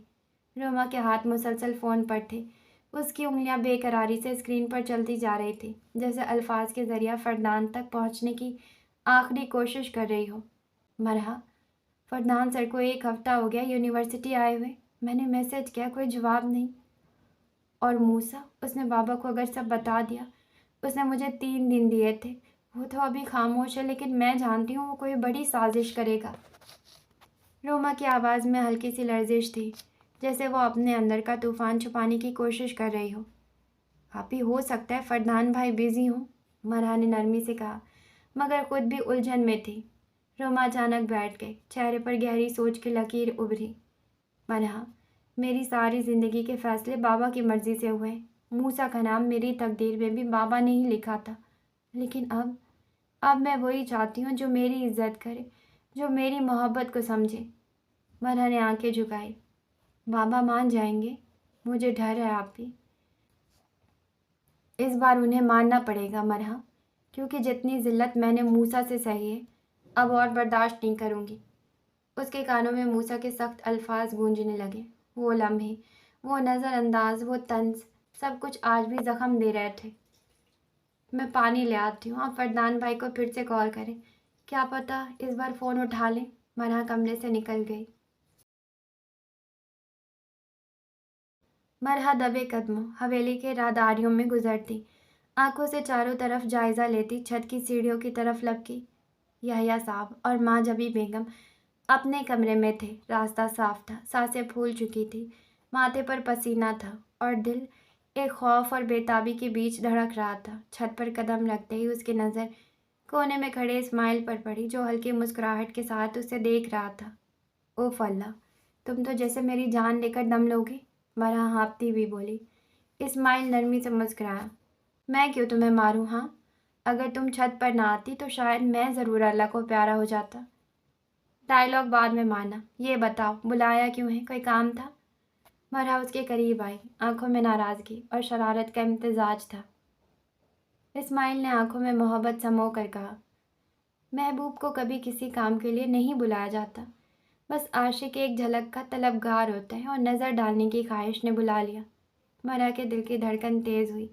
रोमा के हाथ मुसलसल फ़ोन पर थे। उसकी उंगलियां बेकरारी से स्क्रीन पर चलती जा रही थी, जैसे अल्फाज के ज़रिए फरदान तक पहुंचने की आखिरी कोशिश कर रही हो। मरहा, फरदान सर को 1 हफ्ता हो गया यूनिवर्सिटी आए हुए। मैंने मैसेज किया, कोई जवाब नहीं। और मूसा, उसने बाबा को अगर सब बता दिया। उसने मुझे 3 दिन दिए थे। वो तो अभी खामोश है, लेकिन मैं जानती हूँ वो कोई बड़ी साजिश करेगा। रोमा की आवाज़ में हल्की सी लर्जिश थी, जैसे वो अपने अंदर का तूफान छुपाने की कोशिश कर रही हो। आप ही हो सकता है फरदान भाई बिजी हों, मरहा ने नरमी से कहा, मगर खुद भी उलझन में थी। रोमा अचानक बैठ गई, चेहरे पर गहरी सोच की लकीर उभरी। मरहा, मेरी सारी ज़िंदगी के फैसले बाबा की मर्ज़ी से हुए। मूसा का नाम मेरी तकदीर में भी बाबा ने ही लिखा था। लेकिन अब मैं वही चाहती हूँ जो मेरी इज्जत करे, जो मेरी मोहब्बत को समझे। मरहा ने आंखें झुकाई। बाबा मान जाएंगे? मुझे डर है आप ही। इस बार उन्हें मानना पड़ेगा मरहा, क्योंकि जितनी जिल्लत मैंने मूसा से सही है, अब और बर्दाश्त नहीं करूँगी। उसके कानों में मूसा के सख्त अल्फाज गूंजने लगे। वो लम्हे, वो नज़रअंदाज, वो तंज, सब कुछ आज भी जख्म दे रहे थे। मैं पानी ले आती हूँ, आप फरदान भाई को फिर से कॉल करें। क्या पता इस बार फ़ोन उठा लें। मरहा कमरे से निकल गई। मरहा दबे कदमों हवेली के राहदारियों में गुजरती, आंखों से चारों तरफ जायज़ा लेती, छत की सीढ़ियों की तरफ लपकी। यहया साहब और माँ जबी बेगम अपने कमरे में थे। रास्ता साफ था, सांसें फूल चुकी थी, माथे पर पसीना था और दिल एक खौफ और बेताबी के बीच धड़क रहा था। छत पर कदम रखते ही उसकी नज़र कोने में खड़े इस्माइल पर पड़ी, जो हल्की मुस्कुराहट के साथ उसे देख रहा था। ओफ अल्लाह, तुम तो जैसे मेरी जान लेकर दम लोगे, मरहा हाँफती हुई बोली। इस्माइल नरमी से मुस्कुराया। मैं क्यों तुम्हें मारूं? हाँ, अगर तुम छत पर ना आती तो शायद मैं ज़रूर अल्लाह को प्यारा हो जाता। डायलॉग बाद में माना, ये बताओ बुलाया क्यों है? कोई काम था? मरहा उसके करीब आई, आंखों में नाराज़गी और शरारत का इम्तिजाज था। इस्माइल ने आंखों में मोहब्बत समो कर कहा, महबूब को कभी किसी काम के लिए नहीं बुलाया जाता, बस आशिक एक झलक का तलबगार होता है और नज़र डालने की ख्वाहिश ने बुला लिया। मरहा के दिल की धड़कन तेज़ हुई,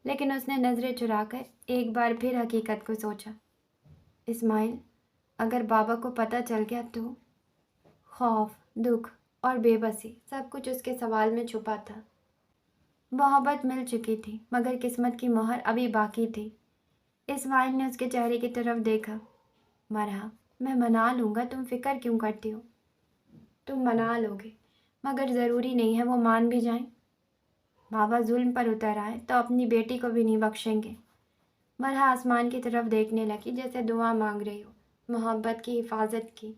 लेकिन उसने नज़रें चुराकर एक बार फिर हकीकत को सोचा। इस्माइल, अगर बाबा को पता चल गया तो? खौफ, दुख और बेबसी सब कुछ उसके सवाल में छुपा था। मोहब्बत मिल चुकी थी, मगर किस्मत की मोहर अभी बाकी थी। इस्माइल ने उसके चेहरे की तरफ देखा। मरहा, मैं मना लूँगा, तुम फ़िक्र क्यों करती हो? तुम मना लोगे, मगर ज़रूरी नहीं है वो मान भी जाएं। बाबा जुल्म पर उतर आए तो अपनी बेटी को भी नहीं बख्शेंगे। मरहा आसमान की तरफ देखने लगी जैसे दुआ मांग रही हो, मोहब्बत की, हिफाजत की।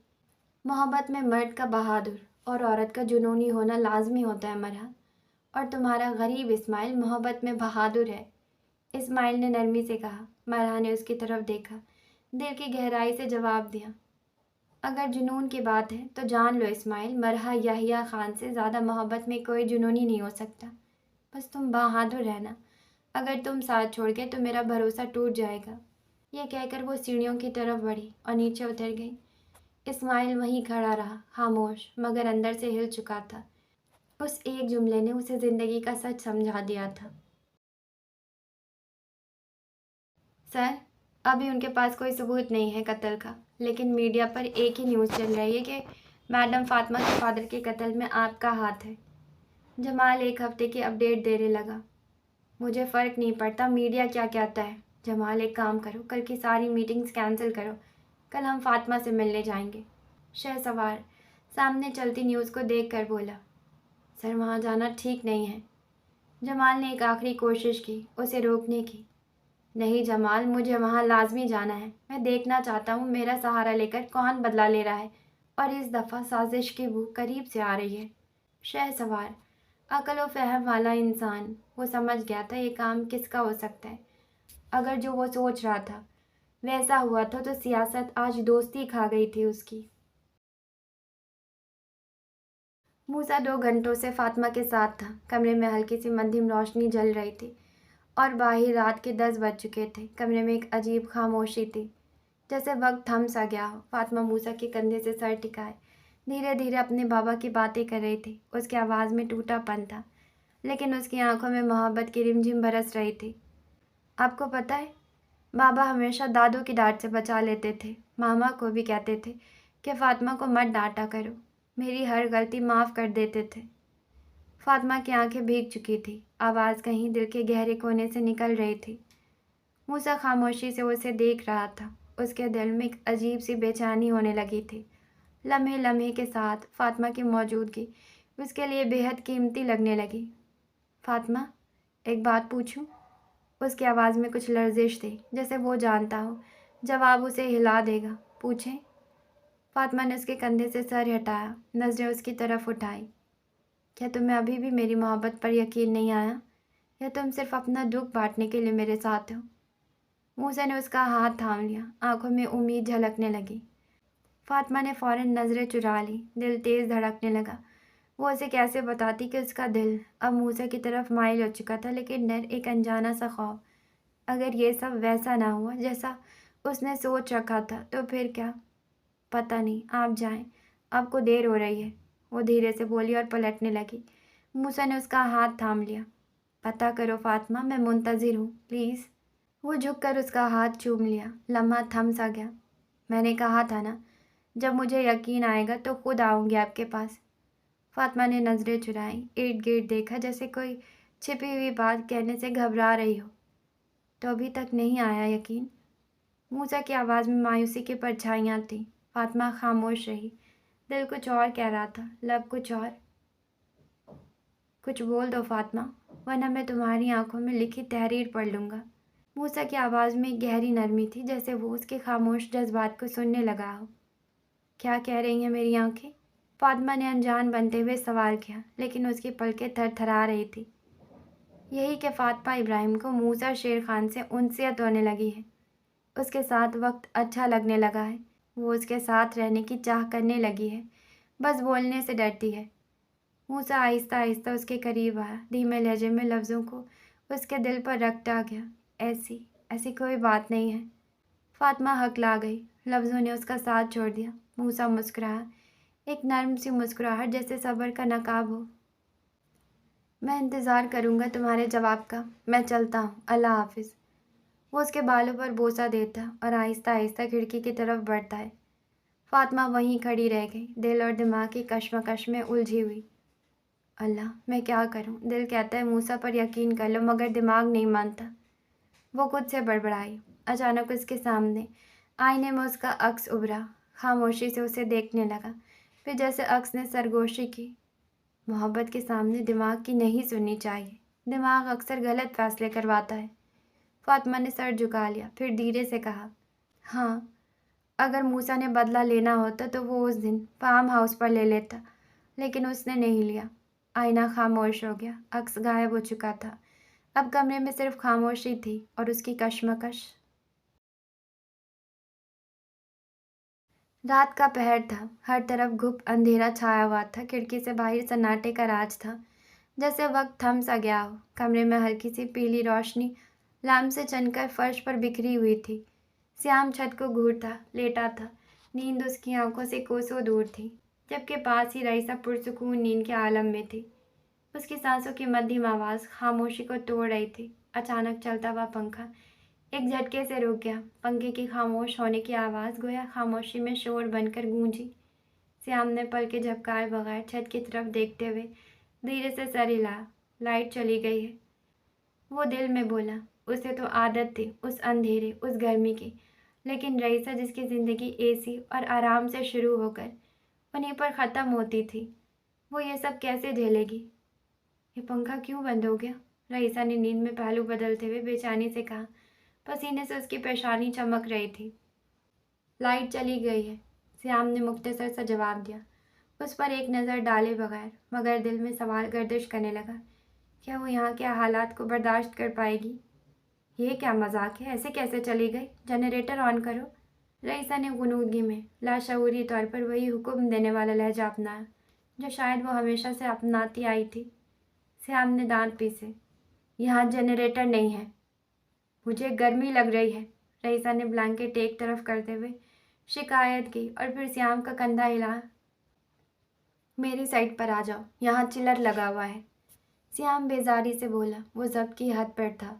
मोहब्बत में मर्द का बहादुर और औरत का जुनूनी होना लाजमी होता है मरहा, और तुम्हारा गरीब इस्माइल मोहब्बत में बहादुर है। इस्माइल ने नरमी से कहा। मरहा ने उसकी तरफ देखा, दिल की गहराई से जवाब दिया, अगर जुनून की बात है तो जान लो इस्माइल, मरहा याहिया खान से ज़्यादा मोहब्बत में कोई जुनूनी नहीं हो सकता। बस तुम बहादुर रहना, अगर तुम साथ छोड़ गए तो मेरा भरोसा टूट जाएगा। यह कहकर वो सीढ़ियों की तरफ बढ़ी और नीचे उतर गई। इस्माइल वहीं खड़ा रहा, खामोश, मगर अंदर से हिल चुका था। उस एक जुमले ने उसे ज़िंदगी का सच समझा दिया था। सर, अभी उनके पास कोई सबूत नहीं है कत्ल का, लेकिन मीडिया पर एक ही न्यूज़ चल रही है कि मैडम फातिमा के फादर के कत्ल में आपका हाथ है। जमाल एक हफ्ते की अपडेट देने लगा। मुझे फ़र्क नहीं पड़ता मीडिया क्या कहता है। जमाल, एक काम करो, कल की सारी मीटिंग्स कैंसिल करो, कल हम फातिमा से मिलने जाएंगे। शहसवार सामने चलती न्यूज़ को देख कर बोला, सर वहाँ जाना ठीक नहीं है। जमाल ने एक आखिरी कोशिश की उसे रोकने की। नहीं जमाल, मुझे वहाँ लाजमी जाना है। मैं देखना चाहता हूँ मेरा सहारा लेकर कौन बदला ले रहा है, और इस दफ़ा साजिश की बू करीब से आ रही है। शहसवार अकल व फहम वाला इंसान, वो समझ गया था ये काम किसका हो सकता है। अगर जो वो सोच रहा था वैसा हुआ था तो सियासत आज दोस्ती खा गई थी उसकी। मूसा 2 घंटों से फातिमा के साथ था। कमरे में हल्की सी मंधिम रोशनी जल रही थी और बाहर रात के 10 बज चुके थे। कमरे में एक अजीब खामोशी थी, जैसे वक्त थम सा गया हो। फातिमा मूसा के कंधे से सर टिकाए धीरे धीरे अपने बाबा की बातें कर रही थी। उसकी आवाज़ में टूटापन था, लेकिन उसकी आंखों में मोहब्बत की रिमझिम बरस रही थी। आपको पता है, बाबा हमेशा दादू की डांट से बचा लेते थे। मामा को भी कहते थे कि फातिमा को मत डांटा करो, मेरी हर गलती माफ़ कर देते थे। फातिमा की आंखें भीग चुकी थी, आवाज़ कहीं दिल के गहरे कोने से निकल रही थी। मूसा खामोशी से उसे देख रहा था। उसके दिल में एक अजीब सी बेचैनी होने लगी थी। लम्हे लम्हे के साथ फातिमा की मौजूदगी उसके लिए बेहद कीमती लगने लगी। फातिमा, एक बात पूछूं? उसकी आवाज़ में कुछ लर्जिश थी, जैसे वो जानता हो जवाब उसे हिला देगा। पूछें? फातिमा ने उसके कंधे से सर हटाया, नज़रें उसकी तरफ उठाई। क्या तुम्हें अभी भी मेरी मोहब्बत पर यकीन नहीं आया, या तुम सिर्फ अपना दुख बांटने के लिए मेरे साथ हो? मूसा ने उसका हाथ थाम लिया, आंखों में उम्मीद झलकने लगी। फातिमा ने फ़ौरन नज़रें चुरा ली, दिल तेज़ धड़कने लगा। वो उसे कैसे बताती कि उसका दिल अब मूसा की तरफ माइल हो चुका था, लेकिन डर, एक अनजाना सा खौफ। अगर ये सब वैसा ना हुआ जैसा उसने सोच रखा था तो फिर क्या? पता नहीं, आप जाएं, आपको देर हो रही है, वो धीरे से बोली और पलटने लगी। मूसा ने उसका हाथ थाम लिया। पता करो फातिमा, मैं मुंतज़िर हूँ, प्लीज़। वो झुककर उसका हाथ चूम लिया। लम्हा थम सा गया। मैंने कहा था ना, जब मुझे यकीन आएगा तो खुद आऊँगी आपके पास। फातिमा ने नज़रें चुराई, इर्द गिर्द देखा, जैसे कोई छिपी हुई बात कहने से घबरा रही हो। तो अभी तक नहीं आया यकीन? मूसा की आवाज़ में मायूसी की परछाइयाँ थीं। फातिमा खामोश रही। दिल कुछ और कह रहा था, लब कुछ और। कुछ बोल दो फातिमा, वरना मैं तुम्हारी आंखों में लिखी तहरीर पढ़ लूँगा। मूसा की आवाज़ में गहरी नरमी थी, जैसे वो उसके खामोश जज्बात को सुनने लगा हो। क्या कह रही हैं मेरी आंखें? फातिमा ने अनजान बनते हुए सवाल किया, लेकिन उसकी पलकें थरथरा रही थी। यही कि फातिमा इब्राहिम को मूसा शेर खान से उनसियत होने लगी है। उसके साथ वक्त अच्छा लगने लगा है। वो उसके साथ रहने की चाह करने लगी है, बस बोलने से डरती है। मूसा आहिस्ता आहिस्ता उसके करीब आया, धीमे लहजे में लफ्ज़ों को उसके दिल पर रखता गया। ऐसी ऐसी कोई बात नहीं है। फातिमा हकला गई। लफ्ज़ों ने उसका साथ छोड़ दिया। मूसा मुस्कुराया, एक नर्म सी मुस्कुराहट, जैसे सब्र का नकाब हो। मैं इंतज़ार करूँगा तुम्हारे जवाब का। मैं चलता हूँ, अल्लाह हाफिज़। वो उसके बालों पर बोसा देता और आहिस्ता आहिस्ता खिड़की की तरफ बढ़ता है। फातिमा वहीं खड़ी रह गई, दिल और दिमाग की कशमकश में उलझी हुई। अल्लाह, मैं क्या करूं? दिल कहता है मूसा पर यकीन कर लो, मगर दिमाग नहीं मानता। वो खुद से बड़बड़ाई। अचानक उसके सामने आईने में उसका अक्स उभरा। खामोशी से उसे देखने लगा। फिर जैसे अक्स ने सरगोशी की, मोहब्बत के सामने दिमाग की नहीं सुननी चाहिए, दिमाग अक्सर गलत फैसले करवाता है। फातिमा ने सर झुका लिया, फिर धीरे से कहा, हाँ, अगर मूसा ने बदला लेना होता तो वो उस दिन फार्म हाउस पर ले लेता, लेकिन उसने नहीं लिया। आईना खामोश हो गया, अक्स गायब हो चुका था। अब कमरे में सिर्फ खामोशी थी और उसकी कश्मकश। रात का पहर था, हर तरफ घुप अंधेरा छाया हुआ था, खिड़की से बाहर सन्नाटे का राज था, जैसे वक्त थम सा गया हो। कमरे में हल्की सी पीली रोशनी लैम्प से चनकर फर्श पर बिखरी हुई थी। श्याम छत को घूरता लेटा था, नींद उसकी आंखों से कोसों दूर थी, जबकि पास ही रईसा पुरसुकून नींद के आलम में थी। उसकी सांसों की मध्यम आवाज़ खामोशी को तोड़ रही थी। अचानक चलता हुआ पंखा एक झटके से रुक गया। पंखे की खामोश होने की आवाज़ गोया खामोशी में शोर बनकर गूंजी। श्याम ने पल के झपकाए बगैर छत की तरफ देखते हुए धीरे से सर हिलाया। लाइट चली गई है, वो दिल में बोला। उसे तो आदत थी उस अंधेरे, उस गर्मी की, लेकिन रईसा जिसकी ज़िंदगी एसी और आराम से शुरू होकर उन्हीं पर ख़त्म होती थी, वो ये सब कैसे झेलेगी? ये पंखा क्यों बंद हो गया? रईसा ने नींद में पहलू बदलते हुए बेचैनी से कहा। पसीने से उसकी पेशानी चमक रही थी। लाइट चली गई है, श्याम ने मुख्तसर सा जवाब दिया, उस पर एक नज़र डाले बगैर, मगर दिल में सवाल गर्दिश करने लगा। क्या वो यहाँ के हालात को बर्दाश्त कर पाएगी? ये क्या मजाक है? ऐसे कैसे चली गई? जनरेटर ऑन करो। रईसा ने गुनूदगी में लाशऊरी तौर पर वही हुक्म देने वाला लहजा अपनाया जो शायद वो हमेशा से अपनाती आई थी। श्याम ने दांत पीसे। यहाँ जनरेटर नहीं है, मुझे गर्मी लग रही है। रईसा ने ब्लैंकेट एक तरफ करते हुए शिकायत की और फिर श्याम का कंधा हिला। मेरी साइड पर आ जाओ, यहाँ चिलर लगा हुआ है। श्याम बेजारी से बोला। वो जब्त की हद पर था।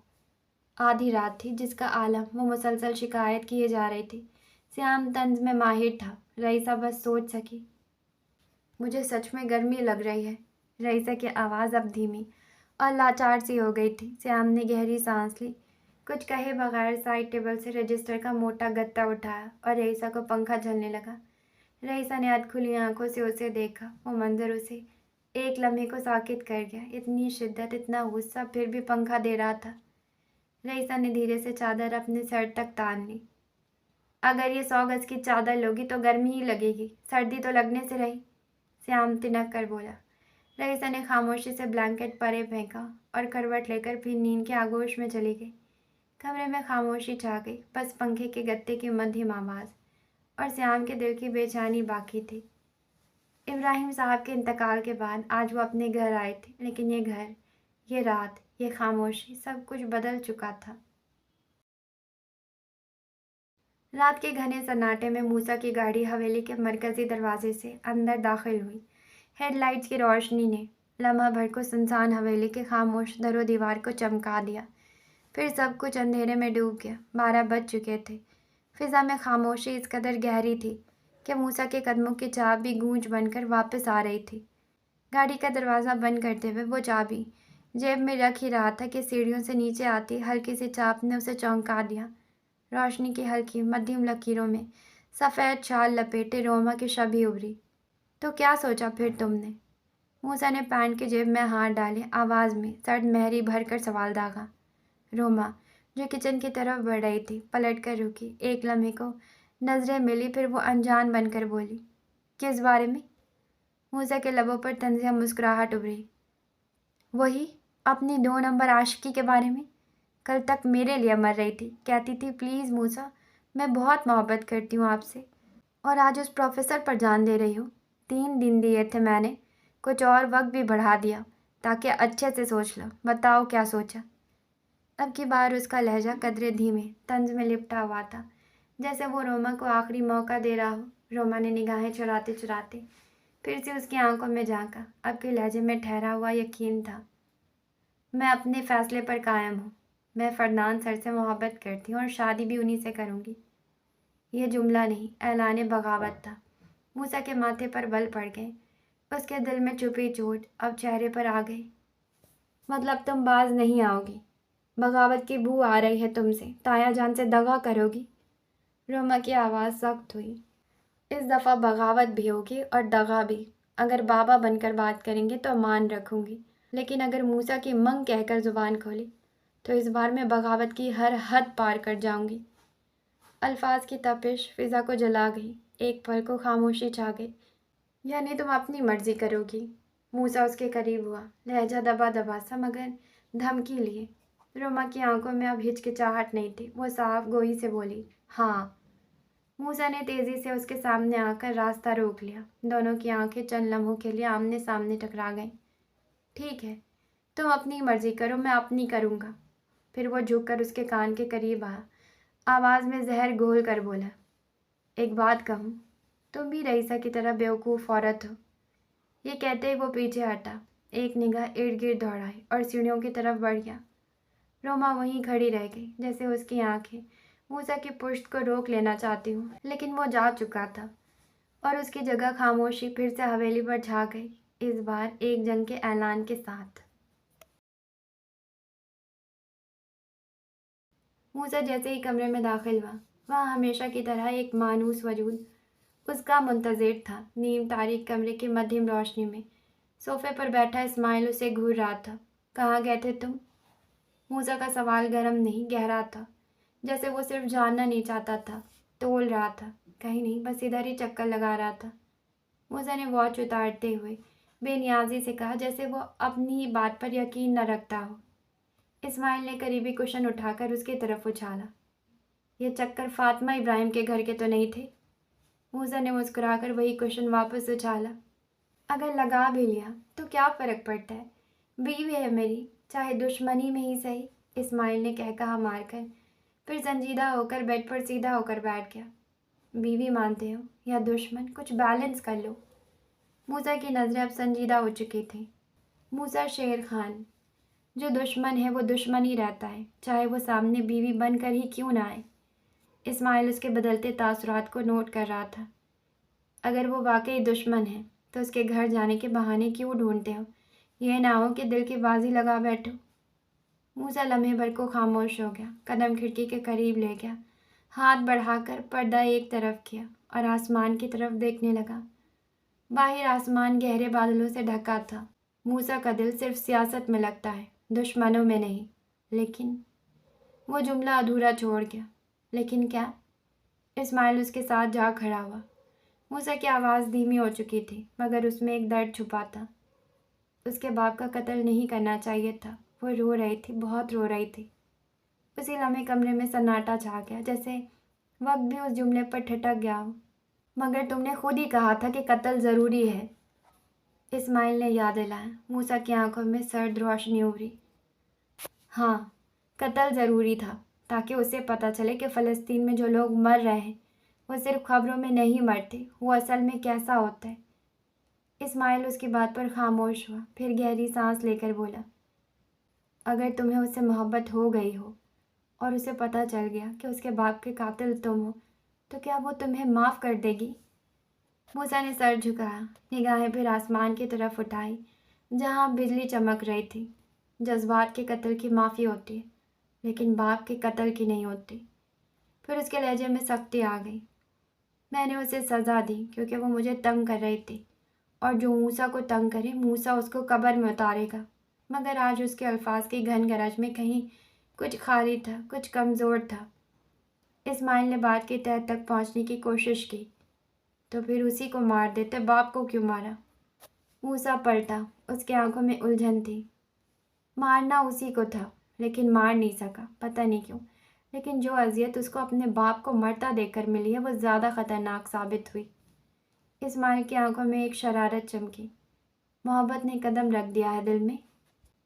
आधी रात थी जिसका आलम वो मुसलसल शिकायत किए जा रही थी। श्याम तंज में माहिर था। रईसा बस सोच सकी, मुझे सच में गर्मी लग रही है। रईसा की आवाज़ अब धीमी और लाचार सी हो गई थी। श्याम ने गहरी सांस ली, कुछ कहे बगैर साइड टेबल से रजिस्टर का मोटा गत्ता उठाया और रईसा को पंखा झलने लगा। रईसा ने अध खुली आंखों से उसे देखा। वो मंजर उसे एक लम्हे को साकित कर गया। इतनी शिद्दत, इतना गुस्सा, फिर भी पंखा दे रहा था। रईसा ने धीरे से चादर अपने सर तक तान ली। अगर ये 100 गज की चादर लोगी तो गर्मी ही लगेगी, सर्दी तो लगने से रही। श्याम तिनक कर बोला। रईसा ने खामोशी से ब्लैंकेट परे फेंका और करवट लेकर फिर नींद के आगोश में चली गई। कमरे में खामोशी छा गई, बस पंखे के गत्ते की मध्यम आवाज़ और श्याम के दिल की बेचैनी बाकी थी। इब्राहिम साहब के इंतकाल के बाद आज वो अपने घर आए थे, लेकिन ये घर, ये रात, ये खामोशी, सब कुछ बदल चुका था। रात के घने सन्नाटे में मूसा की गाड़ी हवेली के मरकजी दरवाजे से अंदर दाखिल हुई। हेडलाइट्स की रोशनी ने लम्हा भर को सुनसान हवेली के खामोश दरो दीवार को चमका दिया। फिर सब कुछ अंधेरे में डूब गया। 12 बज चुके थे। फिजा में खामोशी इस कदर गहरी थी कि मूसा के कदमों की चाब भी गूंज बनकर वापस आ रही थी। गाड़ी का दरवाज़ा बंद करते हुए वो चाबी जेब में रख ही रहा था कि सीढ़ियों से नीचे आती हल्की सी चाप ने उसे चौंका दिया। रोशनी की हल्की मध्यम लकीरों में सफ़ेद शाल लपेटे रोमा की छवि उभरी। तो क्या सोचा फिर तुमने? मूसा ने पैंट की जेब में हाथ डाले, आवाज़ में सर्द मेहरी भर कर सवाल दागा। रोमा, जो किचन की तरफ बढ़ रही थी, पलट कर रुकी। एक लम्हे को नज़रें मिली, फिर वो अनजान बनकर बोली, किस बारे में? मूसा के लबों पर तंजिया मुस्कुराहट उभरी। वही, अपनी 2 नंबर आशिकी के बारे में। कल तक मेरे लिए मर रही थी, कहती थी प्लीज़ मूसा, मैं बहुत मोहब्बत करती हूँ आपसे, और आज उस प्रोफेसर पर जान दे रही हूँ। 3 दिन दिए थे मैंने, कुछ और वक्त भी बढ़ा दिया ताकि अच्छे से सोच लो। बताओ क्या सोचा? अब की बार उसका लहजा कदरे धीमे तंज में लिपटा हुआ था, जैसे वो रोमा को आखिरी मौका दे रहा हो। रोमा ने निगाहें चुराते चुराते फिर से उसकी आंखों में झांका। अब के लहजे में ठहरा हुआ यकीन था। मैं अपने फैसले पर कायम हूँ। मैं फरनान सर से मोहब्बत करती हूँ और शादी भी उन्हीं से करूँगी। यह जुमला नहीं, ऐलान बगावत था। मूसा के माथे पर बल पड़ गए। उसके दिल में छुपी चोट अब चेहरे पर आ गई। मतलब तुम बाज नहीं आओगी? बगावत की बू आ रही है तुमसे? ताया जान से दगा करोगी? रोमा की आवाज़ सख्त हुई। इस दफ़ा बगावत भी होगी और दगा भी। अगर बाबा बनकर बात करेंगे तो मान रखूँगी, लेकिन अगर मूसा की मंग कहकर ज़ुबान खोली तो इस बार मैं बगावत की हर हद पार कर जाऊँगी। अल्फाज की तपिश फ़िज़ा को जला गई। एक पल को खामोशी छा गई। यानी तुम अपनी मर्ज़ी करोगी? मूसा उसके करीब हुआ, लहजा दबा दबा सा मगर धमकी लिए। रोमा की आंखों में अब हिचकिचाहट नहीं थी। वो साफ गोई से बोली, हाँ। मूसा ने तेज़ी से उसके सामने आकर रास्ता रोक लिया। दोनों की आंखें चंद लम्हों के लिए आमने सामने टकरा गईं। ठीक है, तुम अपनी मर्ज़ी करो, मैं अपनी करूँगा। फिर वो झुककर उसके कान के करीब आया, आवाज़ में जहर घोल कर बोला, एक बात कहूँ, तुम भी रईसा की तरह बेवकूफ़ औरत हो। ये कहते ही वो पीछे हटा, एक निगाह इर्द गिर्द दौड़ाई और सीढ़ियों की तरफ बढ़ गया। रोमा वहीं खड़ी रह गई, जैसे उसकी आंखें मूसा की पुश्त को रोक लेना चाहती हूँ, लेकिन वो जा चुका था और उसकी जगह खामोशी फिर से हवेली पर छा गई, इस बार एक जंग के ऐलान के साथ। मूसा जैसे ही कमरे में दाखिल हुआ, वह हमेशा की तरह एक मानूस वजूद उसका मुंतज़िर था। नीम तारीक कमरे की मध्यम रोशनी में सोफे पर बैठा इस्माइल उसे घूर रहा था। कहाँ गए थे तुम? मूसा का सवाल गर्म नहीं, गहरा था, जैसे वो सिर्फ जानना नहीं चाहता था, तोल रहा था। कहीं नहीं, बस इधर ही चक्कर लगा रहा था। मूसा ने वॉच उतारते हुए बेनियाजी से कहा, जैसे वो अपनी ही बात पर यकीन न रखता हो। इस्माइल ने करीबी कुशन उठाकर उसकी तरफ उछाला। ये चक्कर फातिमा इब्राहिम के घर के तो नहीं थे? मूसा ने मुस्कुराकर वही कुशन वापस उछाला। अगर लगा भी लिया तो क्या फ़र्क पड़ता है, बीवी है मेरी, चाहे दुश्मनी में ही सही, इस्माइल ने कह कहा मारकर, फिर संजीदा होकर बेड पर सीधा होकर बैठ गया। बीवी मानते हो या दुश्मन, कुछ बैलेंस कर लो। मूसा की नज़रें अब संजीदा हो चुकी थीं। मूसा शेर खान, जो दुश्मन है वो दुश्मन ही रहता है, चाहे वो सामने बीवी बनकर ही क्यों ना आए। इस्माइल उसके बदलते तासुरात को नोट कर रहा था। अगर वो वाकई दुश्मन है तो उसके घर जाने के बहाने क्यों ढूंढते हो? यह ना हो कि दिल की बाजी लगा बैठो। मूसा लम्हे भर को खामोश हो गया, कदम खिड़की के करीब ले गया, हाथ बढ़ाकर पर्दा एक तरफ किया और आसमान की तरफ देखने लगा। बाहर आसमान गहरे बादलों से ढका था। मूसा का दिल सिर्फ सियासत में लगता है, दुश्मनों में नहीं। लेकिन वो जुमला अधूरा छोड़ गया। लेकिन क्या? इस्माइल उसके साथ जा खड़ा हुआ। मूसा की आवाज़ धीमी हो चुकी थी, मगर उसमें एक दर्द छुपा था। उसके बाप का कत्ल नहीं करना चाहिए था। वो रो रही थी, बहुत रो रही थी। उसी लम्हे कमरे में सन्नाटा छा गया, जैसे वक्त भी उस जुमले पर ठिठक गया हो। मगर तुमने खुद ही कहा था कि कत्ल ज़रूरी है, इस्माइल ने याद दिलाया। मूसा की आंखों में सर्द रोशनी उभरी। हाँ, कत्ल ज़रूरी था, ताकि उसे पता चले कि फ़लस्तीन में जो लोग मर रहे हैं वो सिर्फ खबरों में नहीं मरते, वो असल में कैसा होता है। इस्माइल उसकी बात पर खामोश हुआ, फिर गहरी सांस लेकर बोला, अगर तुम्हें उससे मोहब्बत हो गई हो और उसे पता चल गया कि उसके बाप के कातिल तुम हो, तो क्या वो तुम्हें माफ़ कर देगी? मूसा ने सर झुकाया, निगाहें फिर आसमान की तरफ उठाई, जहाँ बिजली चमक रही थी। जज्बात के कत्ल की माफ़ी होती है, लेकिन बाप के कत्ल की नहीं होती। फिर उसके लहजे में सख्ती आ गई। मैंने उसे सज़ा दी क्योंकि वो मुझे तंग कर रही थी, और जो मूसा को तंग करे मूसा उसको कब्र में उतारेगा। मगर आज उसके अल्फाज की घन गरज में कहीं कुछ खाली था, कुछ कमज़ोर था। इस्माइल ने बात की तह तक पहुंचने की कोशिश की। तो फिर उसी को मार देते, बाप को क्यों मारा? मूसा पलटा, उसकी आंखों में उलझन थी। मारना उसी को था, लेकिन मार नहीं सका, पता नहीं क्यों। लेकिन जो अजियत उसको अपने बाप को मरता देखकर मिली है वो ज़्यादा ख़तरनाक साबित हुई। इस्माइल की आंखों में एक शरारत चमकी। मोहब्बत ने कदम रख दिया है दिल में।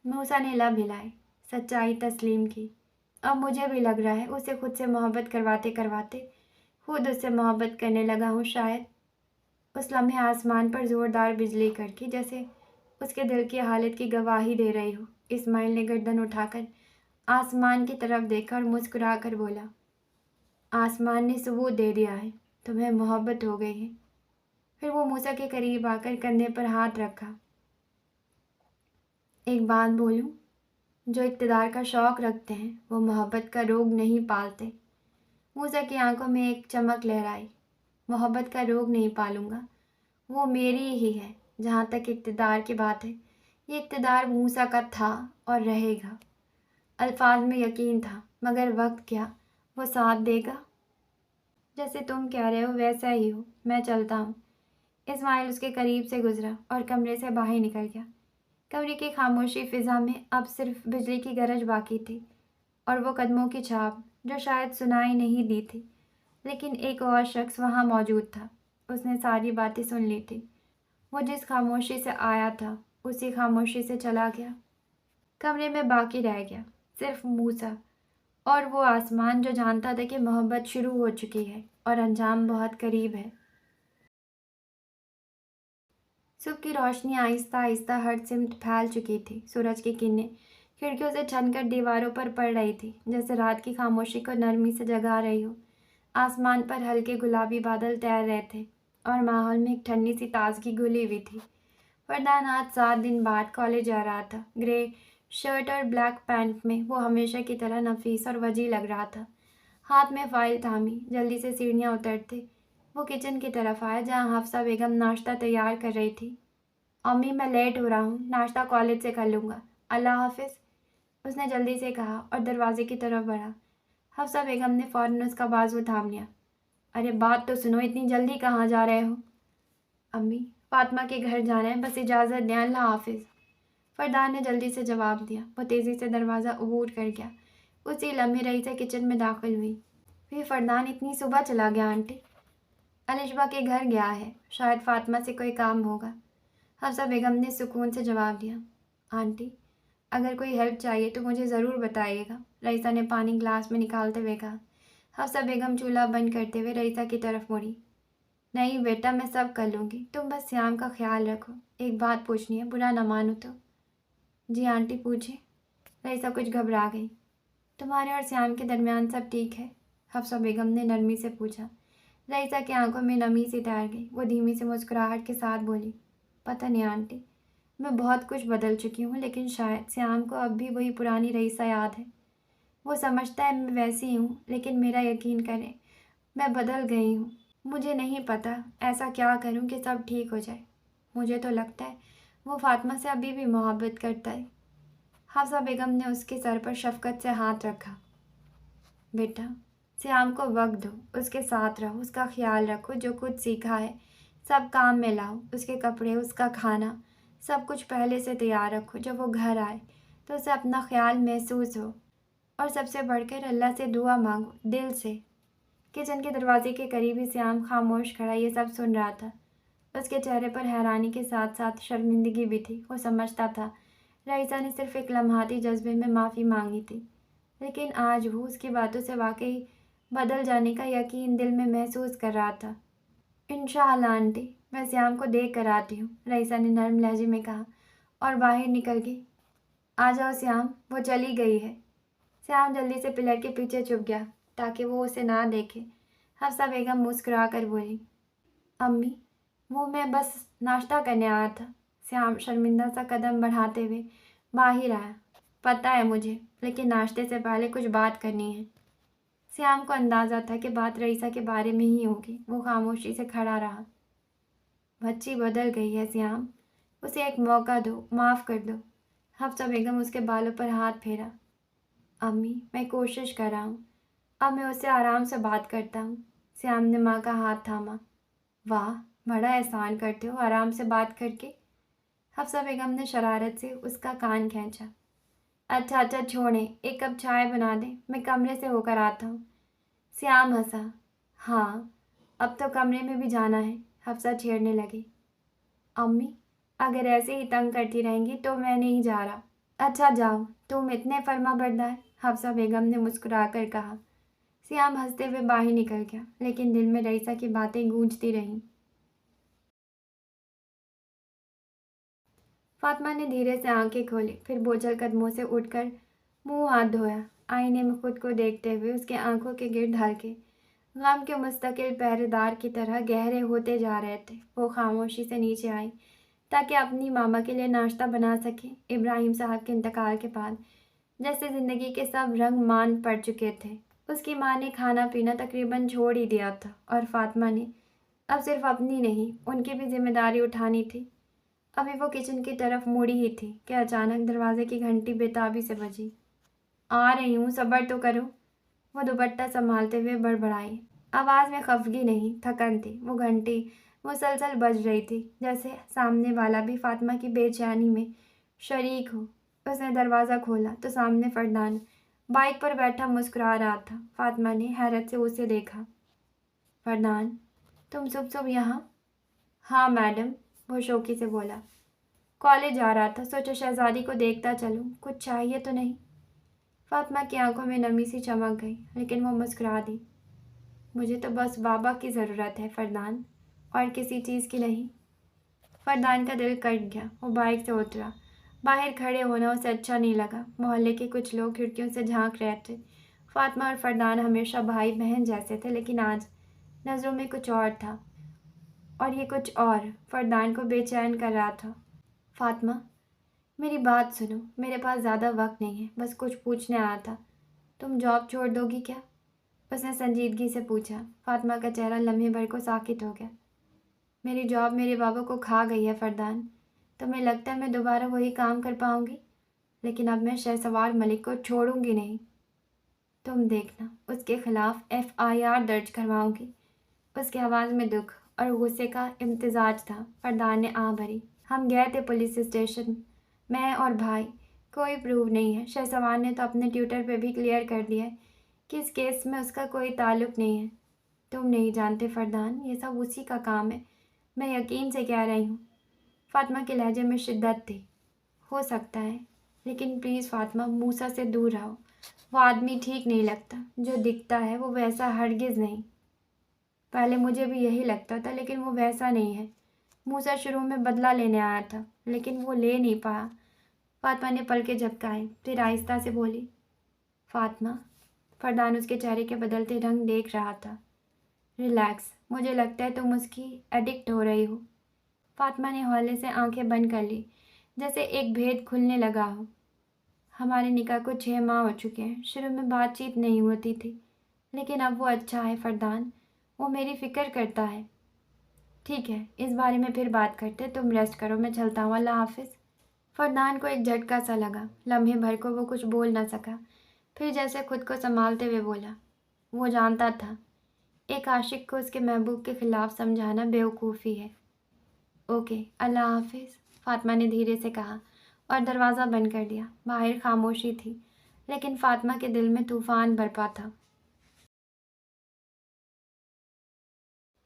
मूसा ने लब हिलाए, सच्चाई तस्लीम की। अब मुझे भी लग रहा है उसे खुद से मोहब्बत करवाते करवाते खुद उससे मोहब्बत करने लगा हूँ शायद। उस लम्हे आसमान पर ज़ोरदार बिजली कड़की, जैसे उसके दिल की हालत की गवाही दे रही हो। इस्माइल ने गर्दन उठाकर आसमान की तरफ देखा और मुस्कुरा कर बोला, आसमान ने सबूत दे दिया है, तुम्हें मोहब्बत हो गई है। फिर वो मूसा के करीब आकर कंधे पर हाथ रखा। एक बात बोलूं, जो इक़्तिदार का शौक़ रखते हैं वो मोहब्बत का रोग नहीं पालते। मूसा की आंखों में एक चमक लहराई। मोहब्बत का रोग नहीं पालूंगा। वो मेरी ही है। जहाँ तक इक़्तिदार की बात है, ये इक़्तिदार मूसा का था और रहेगा। अल्फाज में यकीन था, मगर वक्त क्या वो साथ देगा? जैसे तुम कह रहे हो वैसा ही हो, मैं चलता हूँ। इस्माइल उसके करीब से गुजरा और कमरे से बाहर निकल गया। कमरे की खामोशी फिजा में अब सिर्फ बिजली की गरज बाकी थी और वो कदमों की छाप जो शायद सुनाई नहीं दी थी। लेकिन एक और शख्स वहाँ मौजूद था। उसने सारी बातें सुन ली थी। वो जिस खामोशी से आया था उसी खामोशी से चला गया। कमरे में बाकी रह गया सिर्फ मूसा और वो आसमान जो जानता था कि मोहब्बत शुरू हो चुकी है और अंजाम बहुत करीब है। सुबह की रोशनी आहिस्ता आहिस्ता हर सिमत फैल चुकी थी। सूरज की किरणें खिड़कियों से छनकर दीवारों पर पड़ रही थी, जैसे रात की खामोशी को नरमी से जगा रही हो। आसमान पर हल्के गुलाबी बादल तैर रहे थे और माहौल में एक ठंडी सी ताजगी घुली हुई थी। फरदान आज 7 दिन बाद कॉलेज जा रहा था। ग्रे शर्ट और ब्लैक पैंट में वो हमेशा की तरह नफीस और वजी लग रहा था। हाथ में फाइल थामी जल्दी से सीढ़ियाँ उतरते वो किचन की तरफ आया, जहाँ हफ्सा बेगम नाश्ता तैयार कर रही थी। अम्मी, मैं लेट हो रहा हूँ, नाश्ता कॉलेज से कर लूँगा, अल्लाह हाफिज़, उसने जल्दी से कहा और दरवाजे की तरफ बढ़ा। हफ्सा बेगम ने फ़ौरन उसका बाजू थाम लिया। अरे बात तो सुनो, इतनी जल्दी कहाँ जा रहे हो? अम्मी, फातिमा के घर जाना है, बस इजाज़त दें, अल्लाह हाफिज़, फरदान ने जल्दी से जवाब दिया। वो तेज़ी से दरवाज़ा अबूर कर गया। उसी लम्हे रईसा किचन में दाखिल हुई। फिर फरदान इतनी सुबह चला गया आंटी? अलिशबा के घर गया है, शायद फातिमा से कोई काम होगा, हफ्सा बेगम ने सुकून से जवाब दिया। आंटी, अगर कोई हेल्प चाहिए तो मुझे ज़रूर बताइएगा, रईसा ने पानी ग्लास में निकालते हुए कहा। हफ्सा बेगम चूल्हा बंद करते हुए रईसा की तरफ मुड़ी। नहीं बेटा, मैं सब कर लूँगी, तुम बस श्याम का ख्याल रखो। एक बात पूछनी है, बुरा ना मानो तो। जी आंटी, पूछे। रईसा कुछ घबरा गई। तुम्हारे और श्याम के दरमियान सब ठीक है? हफ्सा बेगम ने नरमी से पूछा। रईसा की आंखों में नमी सी तैर गई। वो धीमी सी मुस्कुराहट के साथ बोली, पता नहीं आंटी, मैं बहुत कुछ बदल चुकी हूँ, लेकिन शायद श्याम को अब भी वही पुरानी रईसा याद है। वो समझता है मैं वैसी हूँ, लेकिन मेरा यकीन करें, मैं बदल गई हूँ। मुझे नहीं पता ऐसा क्या करूँ कि सब ठीक हो जाए। मुझे तो लगता है वो फातिमा से अभी भी मोहब्बत करता है। हफ्सा बेगम ने उसके सर पर शफकत से हाथ रखा। बेटा, श्याम को वक्त दो, उसके साथ रहो, उसका ख्याल रखो, जो कुछ सीखा है सब काम में लाओ, उसके कपड़े, उसका खाना, सब कुछ पहले से तैयार रखो। जब वो घर आए तो उसे अपना ख्याल महसूस हो, और सबसे बढ़कर अल्लाह से दुआ मांगो, दिल से। किचन के दरवाजे के करीब ही श्याम खामोश खड़ा ये सब सुन रहा था। उसके चेहरे पर हैरानी के साथ साथ शर्मिंदगी भी थी। वो समझता था रईसा ने सिर्फ एक लम्हाती जज्बे में माफ़ी मांगी थी, लेकिन आज वो उसकी बातों से वाकई बदल जाने का यकीन दिल में महसूस कर रहा था। इंशाअल्लाह आंटी, मैं श्याम को देख कर आती हूँ, रईसा ने नर्म लहजे में कहा और बाहर निकल गई। आ जाओ श्याम, वो चली गई है। श्याम जल्दी से पिलर के पीछे छुप गया ताकि वो उसे ना देखे। हफ्सा बेगम मुस्कुरा कर बोली, अम्मी, वो मैं बस नाश्ता करने आया था। श्याम शर्मिंदा सा कदम बढ़ाते हुए बाहर आया। पता है मुझे, लेकिन नाश्ते से पहले कुछ बात करनी है। श्याम को अंदाज़ा था कि बात रईसा के बारे में ही होगी। वो खामोशी से खड़ा रहा। बच्ची बदल गई है श्याम, उसे एक मौका दो, माफ़ कर दो। हफ्सा बेगम उसके बालों पर हाथ फेरा। अम्मी, मैं कोशिश कर रहा हूँ, अब मैं उससे आराम से बात करता हूँ। श्याम ने माँ का हाथ थामा। वाह, बड़ा एहसान करते हो आराम से बात करके। हफ्सा बेगम ने शरारत से उसका कान खींचा। अच्छा अच्छा छोड़ें, एक कप चाय बना दें, मैं कमरे से होकर आता हूँ। श्याम हंसा। हाँ, अब तो कमरे में भी जाना है, हफ्सा छेड़ने लगी। अम्मी, अगर ऐसे ही तंग करती रहेंगी तो मैं नहीं जा रहा। अच्छा जाओ, तुम इतने फर्मा बरदार, हफ्सा बेगम ने मुस्कुरा कर कहा। श्याम हंसते हुए बाहर निकल गया, लेकिन दिल में रईसा की बातें गूंजती रहीं। फातिमा ने धीरे से आंखें खोली, फिर बोझल कदमों से उठकर मुंह हाथ धोया। आईने में खुद को देखते हुए उसके आंखों के गिर्द हल्के गम के मुस्तकिल पहरेदार की तरह गहरे होते जा रहे थे। वो खामोशी से नीचे आई ताकि अपनी मामा के लिए नाश्ता बना सके। इब्राहिम साहब के इंतकाल के बाद जैसे ज़िंदगी के सब रंग मान पड़ चुके थे। उसकी माँ ने खाना पीना तकरीबन छोड़ ही दिया था और फातिमा ने अब सिर्फ अपनी नहीं, उनकी भी जिम्मेदारी उठानी थी। अभी वो किचन की तरफ मुड़ी ही थी कि अचानक दरवाजे की घंटी बेताबी से बजी। आ रही हूँ, सब्र तो करो, वो दुपट्टा संभालते हुए बड़बड़ाई। आवाज़ में खफगी नहीं, थकन थी। वो घंटी मुसलसल बज रही थी, जैसे सामने वाला भी फातिमा की बेचैनी में शरीक हो। उसने दरवाज़ा खोला तो सामने फरदान बाइक पर बैठा मुस्कुरा रहा था। फातिमा ने हैरत से उसे देखा। फरदान, तुम सुबह यहाँ? हाँ मैडम, वो शौकी से बोला। कॉलेज जा रहा था, सोचा शहजादी को देखता चलूँ, कुछ चाहिए तो नहीं? फातिमा की आंखों में नमी सी चमक गई, लेकिन वो मुस्कुरा दी। मुझे तो बस बाबा की ज़रूरत है फरदान, और किसी चीज़ की नहीं। फरदान का दिल कट गया। वो बाइक से उतरा। बाहर खड़े होना उसे अच्छा नहीं लगा। मोहल्ले के कुछ लोग खिड़कियों से झांक रहे थे। फातिमा और फरदान हमेशा भाई बहन जैसे थे, लेकिन आज नज़रों में कुछ और था, और ये कुछ और फरदान को बेचैन कर रहा था। फातिमा, मेरी बात सुनो, मेरे पास ज़्यादा वक्त नहीं है, बस कुछ पूछने आया था। तुम जॉब छोड़ दोगी क्या? उसने संजीदगी से पूछा। फातिमा का चेहरा लम्हे भर को साकित हो गया। मेरी जॉब मेरे बाबा को खा गई है फरदान। तुम्हें लगता है मैं दोबारा वही काम कर पाऊंगी? लेकिन अब मैं शहसवार मलिक को छोड़ूंगी नहीं। तुम देखना, उसके खिलाफ FIR दर्ज करवाऊंगी। उसकी आवाज़ में दुख और गुस्से का इम्तिजाज था। फरदान ने आ भरी। हम गए थे पुलिस स्टेशन, मैं और भाई। कोई प्रूफ नहीं है। शहसवार ने तो अपने ट्विटर पे भी क्लियर कर दिया है कि इस केस में उसका कोई ताल्लुक नहीं है। तुम नहीं जानते फरदान, ये सब उसी का काम है। मैं यकीन से कह रही हूँ। फातिमा के लहजे में शिद्दत थी। हो सकता है, लेकिन प्लीज़ फातिमा, मूसा से दूर रहो। वो आदमी ठीक नहीं लगता। जो दिखता है वो वैसा हरगिज़ नहीं। पहले मुझे भी यही लगता था, लेकिन वो वैसा नहीं है। मूसा शुरू में बदला लेने आया था, लेकिन वो ले नहीं पाया। फातिमा ने पलके झपकाए, फिर आहिस्ता से बोली, फातिमा। फरदान उसके चेहरे के बदलते रंग देख रहा था। रिलैक्स, मुझे लगता है तुम उसकी एडिक्ट हो रही हो। फातिमा ने हौले से आंखें बंद कर ली, जैसे एक भेद खुलने लगा हो। हमारे निकाह को 6 माह हो चुके हैं। शुरू में बातचीत नहीं होती थी, लेकिन अब वो अच्छा है फरदान। वो मेरी फ़िक्र करता है। ठीक है, इस बारे में फिर बात करते। तुम रेस्ट करो, मैं चलता हूँ। अल्लाह हाफिज़। फरदान को एक झटका सा लगा। लम्हे भर को वो कुछ बोल न सका। फिर जैसे खुद को संभालते हुए बोला, वो जानता था एक आशिक को उसके महबूब के खिलाफ समझाना बेवकूफ़ी है। ओके, अल्लाह हाफिज़, फातिमा ने धीरे से कहा और दरवाज़ा बंद कर दिया। बाहर खामोशी थी, लेकिन फातिमा के दिल में तूफ़ान बरपा था।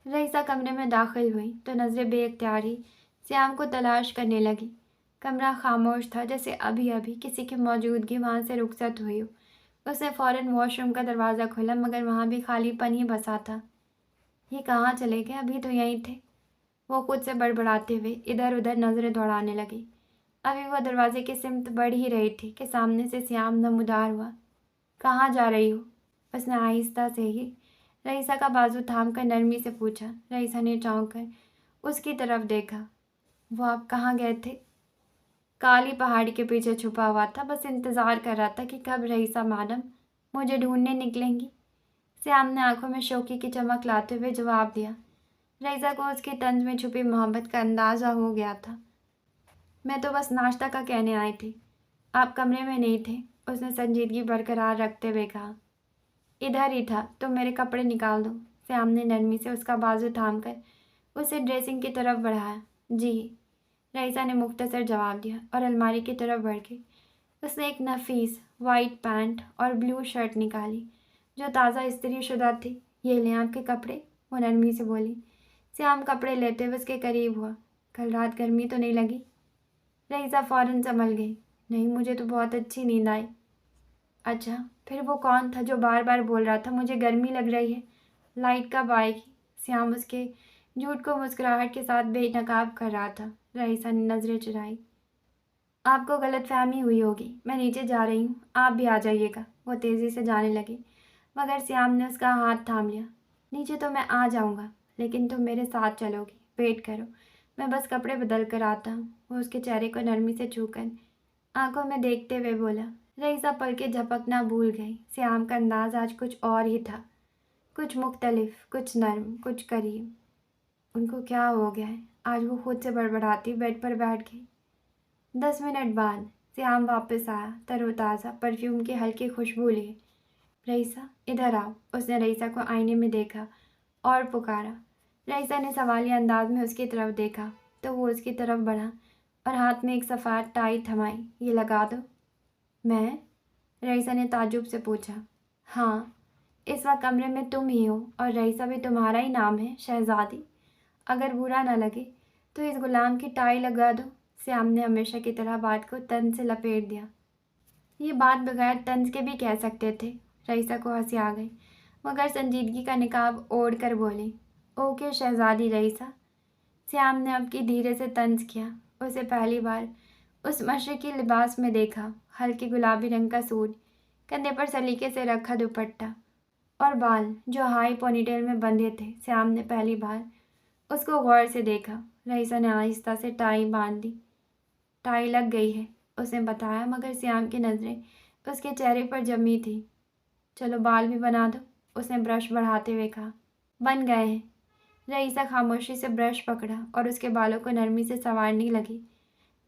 रईसा कमरे में दाखिल हुई तो नज़रें बेइख्तियार ही श्याम को तलाश करने लगी। कमरा खामोश था, जैसे अभी अभी किसी की मौजूदगी वहाँ से रुखसत हुई हो। उसने फ़ौरन वॉशरूम का दरवाज़ा खोला, मगर वहाँ भी खालीपन ही बसा था। ये कहाँ चले गए? अभी तो यहीं थे। वो खुद से बड़बड़ाते हुए इधर उधर नज़रें दौड़ाने लगी। अभी वह दरवाजे की सिमत बढ़ ही रही थी कि सामने से श्याम नमूदार हुआ। कहाँ जा रही हो? उसने आहिस्ता से ही रईसा का बाजू थाम कर नरमी से पूछा। रईसा ने चौंक कर उसकी तरफ देखा। वो आप कहाँ गए थे? काली पहाड़ी के पीछे छुपा हुआ था, बस इंतज़ार कर रहा था कि कब रईसा मैडम मुझे ढूंढने निकलेंगी। श्याम ने आंखों में शौकी की चमक लाते हुए जवाब दिया। रईसा को उसकी तंज में छुपी मोहब्बत का अंदाज़ा हो गया था। मैं तो बस नाश्ता का कहने आई थी, आप कमरे में नहीं थे, उसने संजीदगी बरकरार रखते हुए कहा। इधर ही था, तुम मेरे कपड़े निकाल दो। श्याम ने नरमी से उसका बाजू थाम कर उसे ड्रेसिंग की तरफ बढ़ाया। जी, रईसा ने मुख्तसर जवाब दिया और अलमारी की तरफ बढ़ के उसने एक नफीस वाइट पैंट और ब्लू शर्ट निकाली जो ताज़ा इस्त्री शुदा थी। ये लें आपके कपड़े, वो नरमी से बोली। श्याम कपड़े लेते हुए उसके करीब हुआ। कल रात गर्मी तो नहीं लगी? रईसा फ़ौरन संभल गई। नहीं, मुझे तो बहुत अच्छी नींद आई। अच्छा, फिर वो कौन था जो बार बार बोल रहा था मुझे गर्मी लग रही है? लाइट कब आएगी? श्याम उसके झूठ को मुस्कुराहट के साथ बेनकाब कर रहा था। रईसा ने नज़रें चुराई। आपको गलतफहमी हुई होगी, मैं नीचे जा रही हूँ, आप भी आ जाइएगा। वो तेज़ी से जाने लगी, मगर श्याम ने उसका हाथ थाम लिया। नीचे तो मैं आ जाऊँगा, लेकिन तुम मेरे साथ चलोगी। वेट करो, मैं बस कपड़े बदल कर आता हूँ। वो उसके चेहरे को नरमी से छूकर आंखों में देखते हुए बोला। रईसा पलके झपकना भूल गई। श्याम का अंदाज आज कुछ और ही था, कुछ मुख्तलिफ, कुछ नर्म, कुछ करीब। ان کو کیا ہو گیا ہے؟ آج وہ خود سے بڑبڑاتی بیڈ پر بیٹھ گئی۔ 10 منٹ بعد سیام واپس آیا، تر و تازہ پرفیوم کی ہلکی خوشبو لیے۔ رئیسہ ادھر آؤ۔ اس نے رئیسہ کو آئینے میں دیکھا اور پکارا۔ رئیسہ نے سوالیہ انداز میں اس کی طرف دیکھا تو وہ اس کی طرف بڑھا اور ہاتھ میں ایک سفید ٹائی تھمائی۔ یہ لگا دو۔ میں؟ رئیسہ نے تعجب سے پوچھا۔ ہاں، اس وقت کمرے میں تم ہی ہو اور رئیسہ بھی تمہارا ہی نام ہے شہزادی۔ اگر برا نہ لگے تو اس غلام کی ٹائی لگا دو۔ سیام نے ہمیشہ کی طرح بات کو طنز سے لپیٹ دیا۔ یہ بات بغیر طنز کے بھی کہہ سکتے تھے۔ رئیسہ کو ہنسی آ گئی مگر سنجیدگی کا نقاب اوڑھ کر بولی، اوکے شہزادی رئیسہ۔ سیام نے اب کی دھیرے سے طنز کیا۔ اسے پہلی بار اس مشرقی لباس میں دیکھا، ہلکے گلابی رنگ کا سوٹ، کندھے پر سلیقے سے رکھا دوپٹہ اور بال جو ہائی پونی ٹیل میں بندھے تھے۔ سیام نے پہلی بار اس کو غور سے دیکھا۔ رئیسہ نے آہستہ سے ٹائی باندھ دی۔ ٹائی لگ گئی ہے، اس نے بتایا مگر سیام کی نظریں اس کے چہرے پر جمی تھی۔ چلو بال بھی بنا دو، اس نے برش بڑھاتے ہوئے کہا۔ بن گئے ہیں۔ رئیسہ خاموشی سے برش پکڑا اور اس کے بالوں کو نرمی سے سنوارنے لگی۔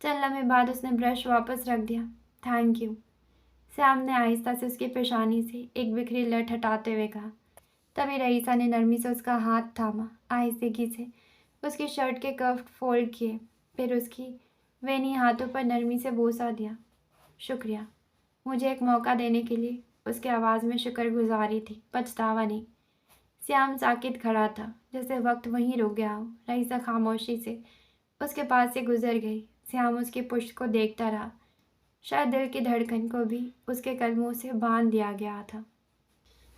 چند لمحے بعد اس نے برش واپس رکھ دیا۔ Thank you. سیام نے آہستہ سے اس کی پیشانی سے ایک بکھری لٹ ہٹاتے ہوئے کہا۔ تبھی رئیسہ نے نرمی سے اس کا ہاتھ تھاما، آہستگی سے اس کی شرٹ کے کف فولڈ کیے، پھر اس کی وینی ہاتھوں پر نرمی سے بوسہ دیا۔ شکریہ، مجھے ایک موقع دینے کے لیے۔ اس کی آواز میں شکر گزاری تھی، پچھتاوا نہیں۔ سیام ساکت کھڑا تھا، جیسے وقت وہیں رک گیا ہو۔ رئیسہ خاموشی سے اس کے پاس سے گزر گئی۔ سیام اس کی پشت کو دیکھتا رہا، شاید دل کی دھڑکن کو بھی اس کے قدموں سے باندھ دیا گیا تھا۔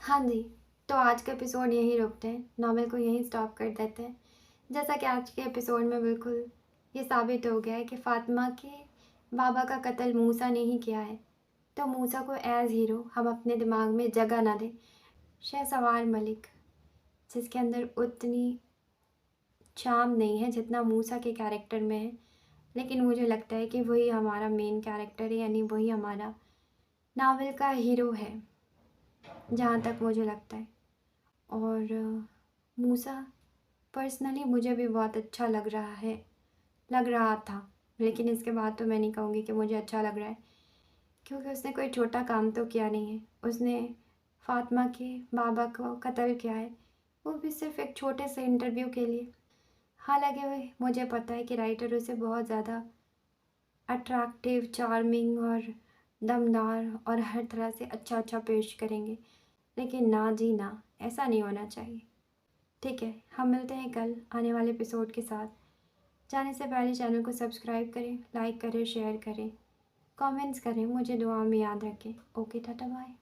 ہاں جی، تو آج کا ایپیسوڈ یہیں روکتے ہیں، ناول کو یہیں سٹاپ کر دیتے ہیں۔ جیسا کہ آج کے ایپیسوڈ میں بالکل یہ ثابت ہو گیا ہے کہ فاطمہ کے بابا کا قتل موسیٰ نے ہی کیا ہے، تو موسیٰ کو ایز ہیرو ہم اپنے دماغ میں جگہ نہ دیں۔ شہسوار ملک جس کے اندر اتنی چارم نہیں ہے جتنا موسیٰ کے کیریکٹر میں ہے، لیکن مجھے لگتا ہے کہ وہی ہمارا مین کیریکٹر ہے، یعنی وہی ہمارا ناول کا ہیرو ہے جہاں تک مجھے لگتا ہے۔ اور موسیٰ پرسنلی مجھے بھی بہت اچھا لگ رہا تھا، لیکن اس کے بعد تو میں نہیں کہوں گی کہ مجھے اچھا لگ رہا ہے، کیونکہ اس نے کوئی چھوٹا کام تو کیا نہیں ہے۔ اس نے فاطمہ کے بابا کو قتل کیا ہے، وہ بھی صرف ایک چھوٹے سے انٹرویو کے لیے۔ حالانکہ مجھے پتہ ہے کہ رائٹر اسے بہت زیادہ اٹریکٹیو، چارمنگ اور دمدار اور ہر طرح سے اچھا پیش کریں گے، لیکن نہ جی نہ، ایسا نہیں ہونا چاہیے۔ ٹھیک ہے، ہم ملتے ہیں کل آنے والے ایپیسوڈ کے ساتھ۔ جانے سے پہلے چینل کو سبسکرائب کریں، لائک کریں، شیئر کریں، کامنٹس کریں، مجھے دعا میں یاد رکھیں۔ Okay, ta ta, bye.